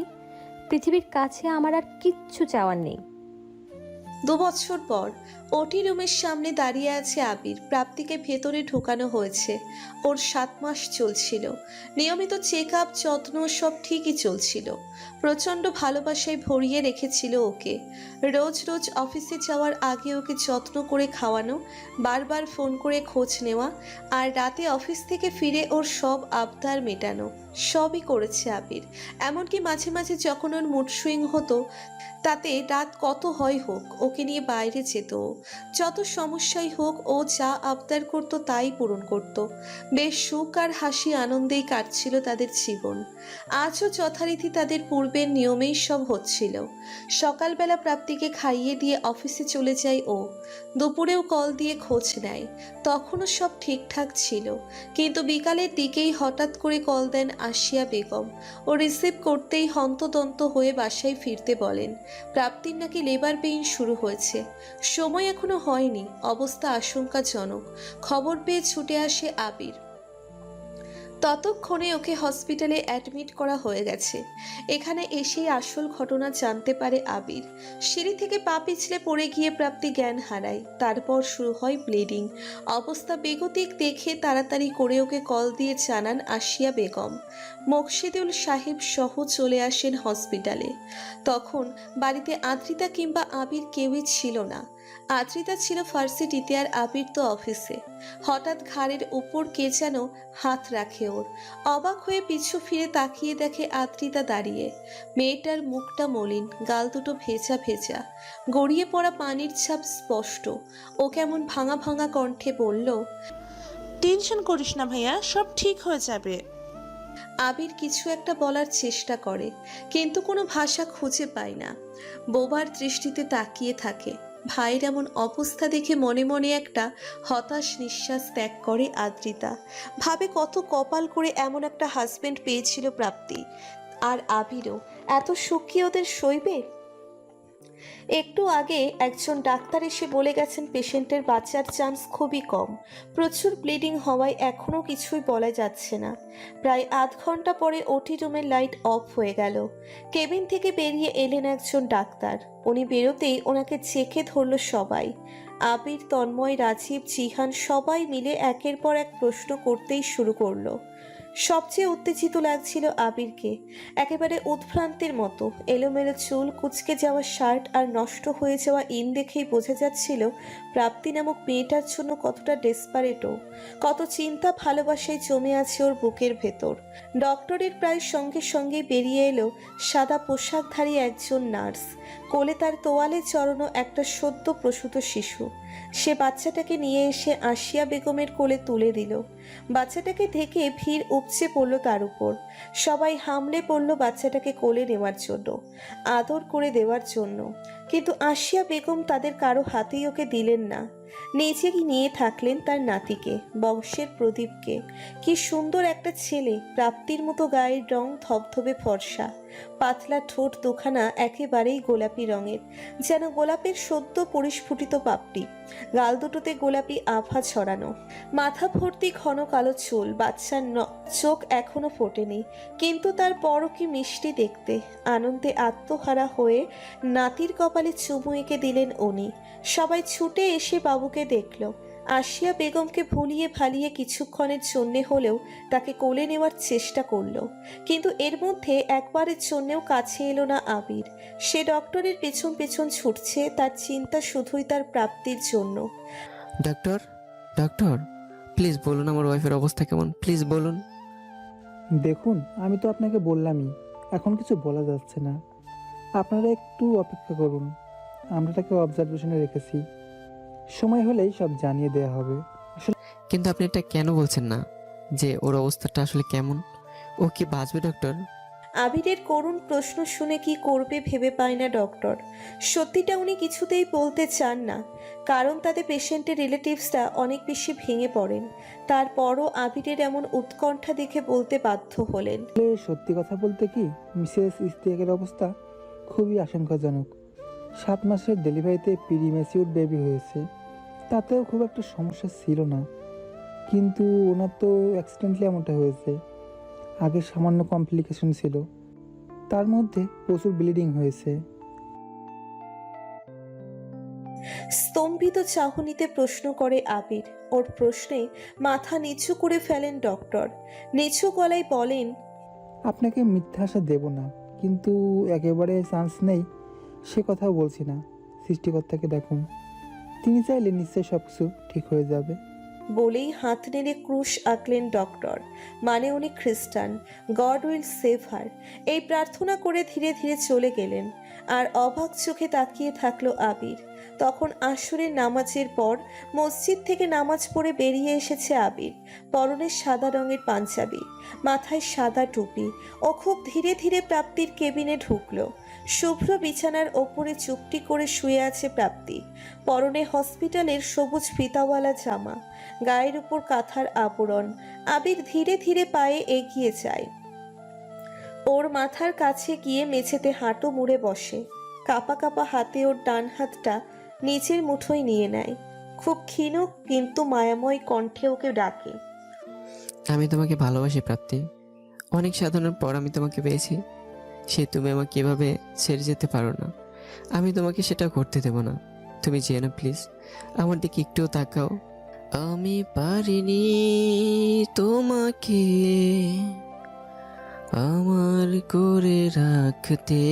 পৃথিবীর কাছে আমার আর কিচ্ছু চাওয়ার নেই। 2 বছর পর ওটি রুমের সামনে দাঁড়িয়ে আছে আবির। প্রাপ্তিকে ভেতরে ঢোকানো হয়েছে। ওর 7 মাস চলছিল। নিয়মিত চেক আপ, যত্ন সব ঠিকই চলছিল। প্রচণ্ড ভালোবাসায় ভরিয়ে রেখেছিল ওকে। রোজ রোজ অফিসে যাওয়ার আগে ওকে যত্ন করে খাওয়ানো, বারবার ফোন করে খোঁজ নেওয়া, আর রাতে অফিস থেকে ফিরে ওর সব আবদার মেটানো, সবই করেছে আবির। এমনকি মাঝে মাঝে যখন ওর মুড সুইং হতো, তাতে রাত কত হয় হোক, ওকে নিয়ে বাইরে যেত ও। যত সমস্যাই হোক, ও যা আবদার করত তাই পূরণ করত। বেশ সুখ আর হাসি আনন্দেই কাটছিল তাদের জীবন। আজও যথারীতি তাদের পূর্বের নিয়মেই সব হচ্ছিল। সকালবেলা প্রাপ্তিকে খাইয়ে দিয়ে অফিসে চলে যায় ও। দুপুরেও কল দিয়ে খোঁজ নেয়। তখনও সব ঠিকঠাক ছিল, কিন্তু বিকালের দিকেই হঠাৎ করে কল দেন আসিয়া বেগম। ও রিসিভ করতেই হন্তদন্ত হয়ে বাসায় ফিরতে বলেন। প্রাপ্তির নাকি লেবার পেইন শুরু হয়েছে। সময় এখনো হয়নি, অবস্থা আশঙ্কাজনক। খবর পেয়ে ছুটে আসে আবির। ততক্ষণে ওকে হসপিটালে অ্যাডমিট করা হয়ে গেছে। এখানে এসেই আসল ঘটনা জানতে পারে আবির। সিঁড়ি থেকে পা পিছলে পড়ে গিয়ে প্রাপ্তি জ্ঞান হারায়। তারপর শুরু হয় ব্লিডিং। অবস্থা বেগতিক দেখে তাড়াতাড়ি করে ওকে কল দিয়ে জানান আসিয়া বেগম। মকসিদুল সাহেব সহ চলে আসেন হসপিটালে। তখন বাড়িতে আদ্রিতা কিংবা আবির কেউই ছিল না। আদ্রিতা ছিল ভার্সিটিতে আর আবির তো অফিসে। হঠাৎ ঘাড়ের উপর কে যেন হাত রাখে ওর। অবাক হয়ে পিছু ফিরে তাকিয়ে দেখে আদ্রিতা দাঁড়িয়ে। মেয়েটার মুখটা মলিন, গাল দুটো ভেজা ভেজা, গড়িয়ে পড়া পানির ছাপ স্পষ্ট। ও কেমন ভাঙা ভাঙা কণ্ঠে বলল, টেনশন করিস না ভাইয়া, সব ঠিক হয়ে যাবে। আবির কিছু একটা বলার চেষ্টা করে, কিন্তু কোনো ভাষা খুঁজে পায় না। বোবার দৃষ্টিতে তাকিয়ে থাকে। ভাইয়ের এমন অবস্থা দেখে মনে মনে একটা হতাশ নিঃশ্বাস ত্যাগ করে আদ্রিতা। ভাবে কত কপাল করে এমন একটা হাজবেন্ড পেয়েছিল প্রাপ্তি। আর আবিরও এত সুখ কি ওদের সইবে? একটু আগে একজন ডাক্তার এসে বলে গেছেন পেশেন্টের বাঁচার চান্স খুবই কম। প্রচুর ব্লিডিং হওয়ায় এখনও কিছুই বলা যাচ্ছে না। প্রায় আধ ঘন্টা পরে ওটি রুমের লাইট অফ হয়ে গেল। কেবিন থেকে বেরিয়ে এলেন একজন ডাক্তার। উনি বেরোতেই ওনাকে চেকে ধরল সবাই। আবির, তন্ময়, রাজীব, জিহান সবাই মিলে একের পর এক প্রশ্ন করতেই শুরু করলো। সবচেয়ে উত্তেজিত লাগছিল আবিরকে। একেবারে উদ্ভ্রান্তের মতো এলোমেলো চুল, কুঁচকে যাওয়া শার্ট আর নষ্ট হয়ে যাওয়া ইন দেখেই বোঝা যাচ্ছিল প্রাপ্তি নামক মেয়েটার জন্য কতটা ডেসপারেটও, কত চিন্তা ভালোবাসায় জমে আছে ওর বুকের ভেতর। ডক্টরের প্রায় সঙ্গে সঙ্গে বেরিয়ে এলো সাদা পোশাকধারী একজন নার্স। কোলে তার তোয়ালে চড়ানো একটা সদ্য প্রসূত শিশু। সে বাচ্চাটাকে নিয়ে এসে আসিয়া বেগমের কোলে তুলে দিল। বাচ্চাটাকে দেখে ভিড় উপচে পড়ল তার উপর। সবাই হামলে পড়ল বাচ্চাটাকে কোলে নেওয়ার জন্য, আদর করে দেওয়ার জন্য। কিন্তু আসিয়া বেগম তাদের কারো হাতেই ওকে দিলেন না। নিজে নিয়ে থাকলেন তার নাতিকে, বংশের প্রদীপকে। কি সুন্দর একটা ছেলে, প্রাপ্তির মতো গায়ের রং, ধবধবে ফর্সা, পাতলা ঠোঁট দুখানা একেবারেই গোলাপি রঙের, যেন গোলাপের সদ্য পরিস্ফুটিত পাপড়ি। গাল দুটোতে গোলাপি আভা ছড়ানো, মাথা ভর্তি ঘন কালো চুল। বাচ্চার চোখ এখনো ফোটেনি, কিন্তু তার পরও কি মিষ্টি দেখতে। আনন্দে আত্মহারা হয়ে নাতির কপালে চুমু এঁকে দিলেন উনি। সবাই ছুটে এসে বাবুকে দেখল। আসিয়া বেগমকে ভুলিয়ে ভালিয়ে কিছুক্ষণের জন্যে হলেও তাকে কোলে নেওয়ার চেষ্টা করলো, কিন্তু এর মধ্যে একবারের জন্যেও কাছে এলো না আবির। সে ডক্টরের পেছন পেছন ছুটছে, তার চিন্তা শুধুই তার প্রাপ্তির জন্য। ডক্টর, ডক্টর, প্লিজ বলুন আমার ওয়াইফের অবস্থা কেমন, প্লিজ বলুন। দেখুন, আমি তো আপনাকে বললামই, এখন কিছু বলা যাচ্ছে না। আপনারা একটু অপেক্ষা করুন, আমরা তাকে অবজারভেশনে রেখেছি। সময় হলেই সব জানিয়ে দেওয়া হবে। কিন্তু আপনি এটা কেন বলছেন না যে ওর অবস্থাটা আসলে কেমন? ও কি বাঁচবে ডক্টর? আবিরের করুণ প্রশ্ন শুনে কি করবে ভেবে পায় না ডক্টর। সত্যিটা উনি কিছুতেই বলতে চান না, কারণ তাদের পেশেন্টের রিলেটিভসরা অনেক বেশি ভেঙে পড়েন। তারপরও আবিরের এমন উৎকণ্ঠা দেখে বলতে বাধ্য হলেন, সত্যি কথা বলতে কি, মিসেস ইস্তিয়াকের অবস্থা খুবই আশঙ্কাজনক। 7 মাসের ডেলিভারিতে প্রিম্যাচিউর বেবি হয়েছে। তাতেও খুব একটা সমস্যা ছিল না, কিন্তু ওনার তো অ্যাক্সিডেন্টলি এমনটা হয়েছে। আগে সামান্য কমপ্লিকেশন ছিল, তার মধ্যে প্রচুর ব্লিডিং হয়েছে। স্তম্ভিত চাহনিতে প্রশ্ন করে আবির। ওর প্রশ্নে মাথা নিচু করে ফেলেন ডক্টর। নিচু গলায় বলেন, আপনাকে মিথ্যা আশা দেব না, কিন্তু একেবারে চান্স নেই সে কথাও বলছি না। সৃষ্টিকর্তাকে ডাকুন, তিনি চাইলে নিশ্চয়ই সব কিছু ঠিক হয়ে যাবে। বলেই হাত নেড়ে ক্রুশ আঁকলেন ডক্টর। মানে উনি খ্রিস্টান, গড উইল সেভ হার এই প্রার্থনা করে ধীরে ধীরে চলে গেলেন। আর অবাক চোখে তাকিয়ে থাকলো আবির। তখন আসরের নামাজের পর মসজিদ থেকে নামাজ পড়ে বেরিয়ে এসেছে আবির। পরনে সাদা রঙের পাঞ্জাবি, মাথায় সাদা টুপি। ও খুব ধীরে ধীরে প্রাপ্তির কেবিনে ঢুকলো। শুভ্র বিছানার ওপরে চুপটি করে শুয়ে আছে প্রাপ্তি। পরনে হসপিটালের সবুজ ফিতাওয়ালা জামা, গায়ের উপর কাঁথার আবরণ। আবির ধীরে ধীরে পায়ে এগিয়ে যায়। ওর মাথার কাছে গিয়ে মেঝেতে হাঁটু মুড়ে বসে। কাঁপা কাঁপা হাতে ওর ডান হাতটা নিচের মুঠোয় নিয়ে নেয়। খুব ক্ষীণ কিন্তু মায়াময় কণ্ঠে ওকে ডাকে, আমি তোমাকে ভালোবাসি প্রাপ্তি। অনেক সাধনার পর আমি তোমাকে পেয়েছি। সে তুমি আমাকে এভাবে ছেড়ে যেতে পারো না। আমি তোমাকে সেটা করতে দেব না। তুমি যেও প্লিজ, আমার দিকে একটুও তাকাও। আমি পারিনি তোমাকে আমার করে রাখতে,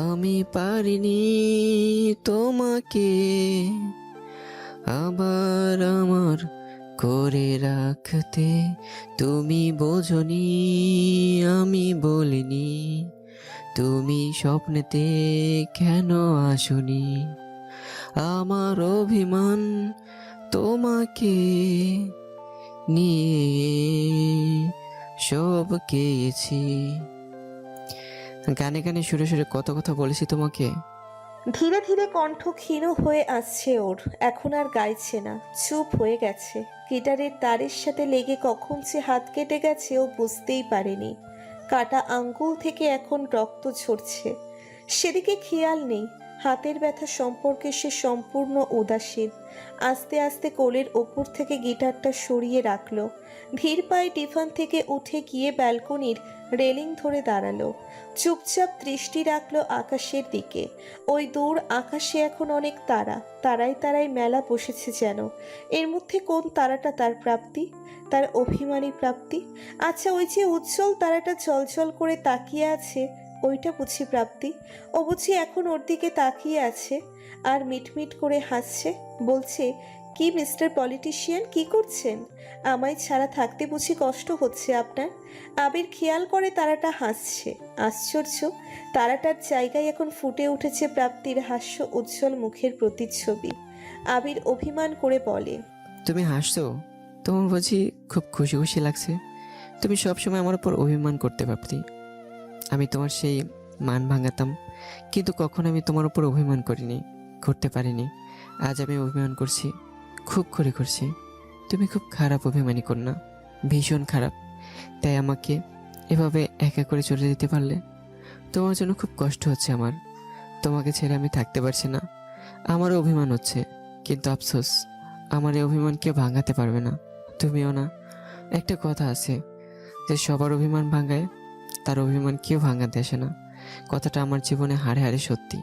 আমি পারিনি তোমাকে আবার আমার করে রাখতে। তুমি বোঝনি আমি বলিনি, তুমি স্বপ্নেতে কেন আসনি। আমার অভিমান তোমাকে নিয়ে সব গেয়েছি। গানে গানে সুরে সুরে কত কথা বলেছি তোমাকে। ধীরে ধীরে কণ্ঠ ক্ষীণ হয়ে আসছে ওর। এখন আর গাইছে না, চুপ হয়ে গেছে। গিটারের তারের সাথে লেগে কখন যে হাত কেটে গেছে ও বুঝতেই পারেনি। কাটা আঙ্গুল থেকে এখন রক্ত ঝরছে, সেদিকে খেয়াল নেই। হাতের ব্যথা সম্পর্কে সে সম্পূর্ণ উদাসীন। আস্তে আস্তে কোলের ওপর থেকে গিটারটা সরিয়ে রাখলো। ধীর পায়ে টিফান থেকে উঠে গিয়ে ব্যালকনির রেলিং ধরে দাঁড়ালো। চুপচাপ দৃষ্টি রাখলো আকাশের দিকে। ওই দূর আকাশে এখন অনেক তারা, তারায় তারায় মেলা বসেছে যেন। এর মধ্যে কোন তারাটা তার প্রাপ্তি, তার অভিমানী প্রাপ্তি? আচ্ছা, ওই যে উজ্জ্বল তারাটা জলজল করে তাকিয়ে আছে, ওইটা বুঝি প্রাপ্তি? ও বুঝি এখন ওর দিকে তাকিয়ে আছে আর মিটমিট করে হাসছে, বলছে, কি মিস্টার পলিটিশিয়ান, কি করছেন? আমায় ছাড়া থাকতে বুঝি কষ্ট হচ্ছে আপনার? আবির খেয়াল করে তারাটা হাসছে। আশ্চর্য, তারাটার জায়গায় এখন ফুটে উঠেছে প্রাপ্তির হাস্য উজ্জ্বল মুখের প্রতিচ্ছবি। আবির অভিমান করে বলে, তুমি হাসছো? তোমার বুঝি খুব খুশি খুশি লাগছে? তুমি সবসময় আমার উপর অভিমান করতে প্রাপ্তি। আমি তোমার সেই মান ভাঙাতাম, কিন্তু কখনো আমি তোমার উপর অভিমান করিনি, করতে পারিনি। আজ আমি অভিমান করছি, খুব করে করছি। তুমি খুব খারাপ অভিমানী কন্যা, ভীষণ খারাপ। তাই আমাকে এভাবে একা করে চলে যেতে পারলে? তোমার জন্য খুব কষ্ট হচ্ছে আমার। তোমাকে ছেড়ে আমি থাকতে পারছি না। আমারও অভিমান হচ্ছে, কিন্তু আফসোস, আমার এই অভিমান কেউ ভাঙাতে পারবে না, তুমিও না। একটা কথা আছে যে সবার অভিমান ভাঙায়, তার অভিমান কেউ ভাঙাতে আসে না। কথাটা আমার জীবনে হাড়ে হাড়ে সত্যি।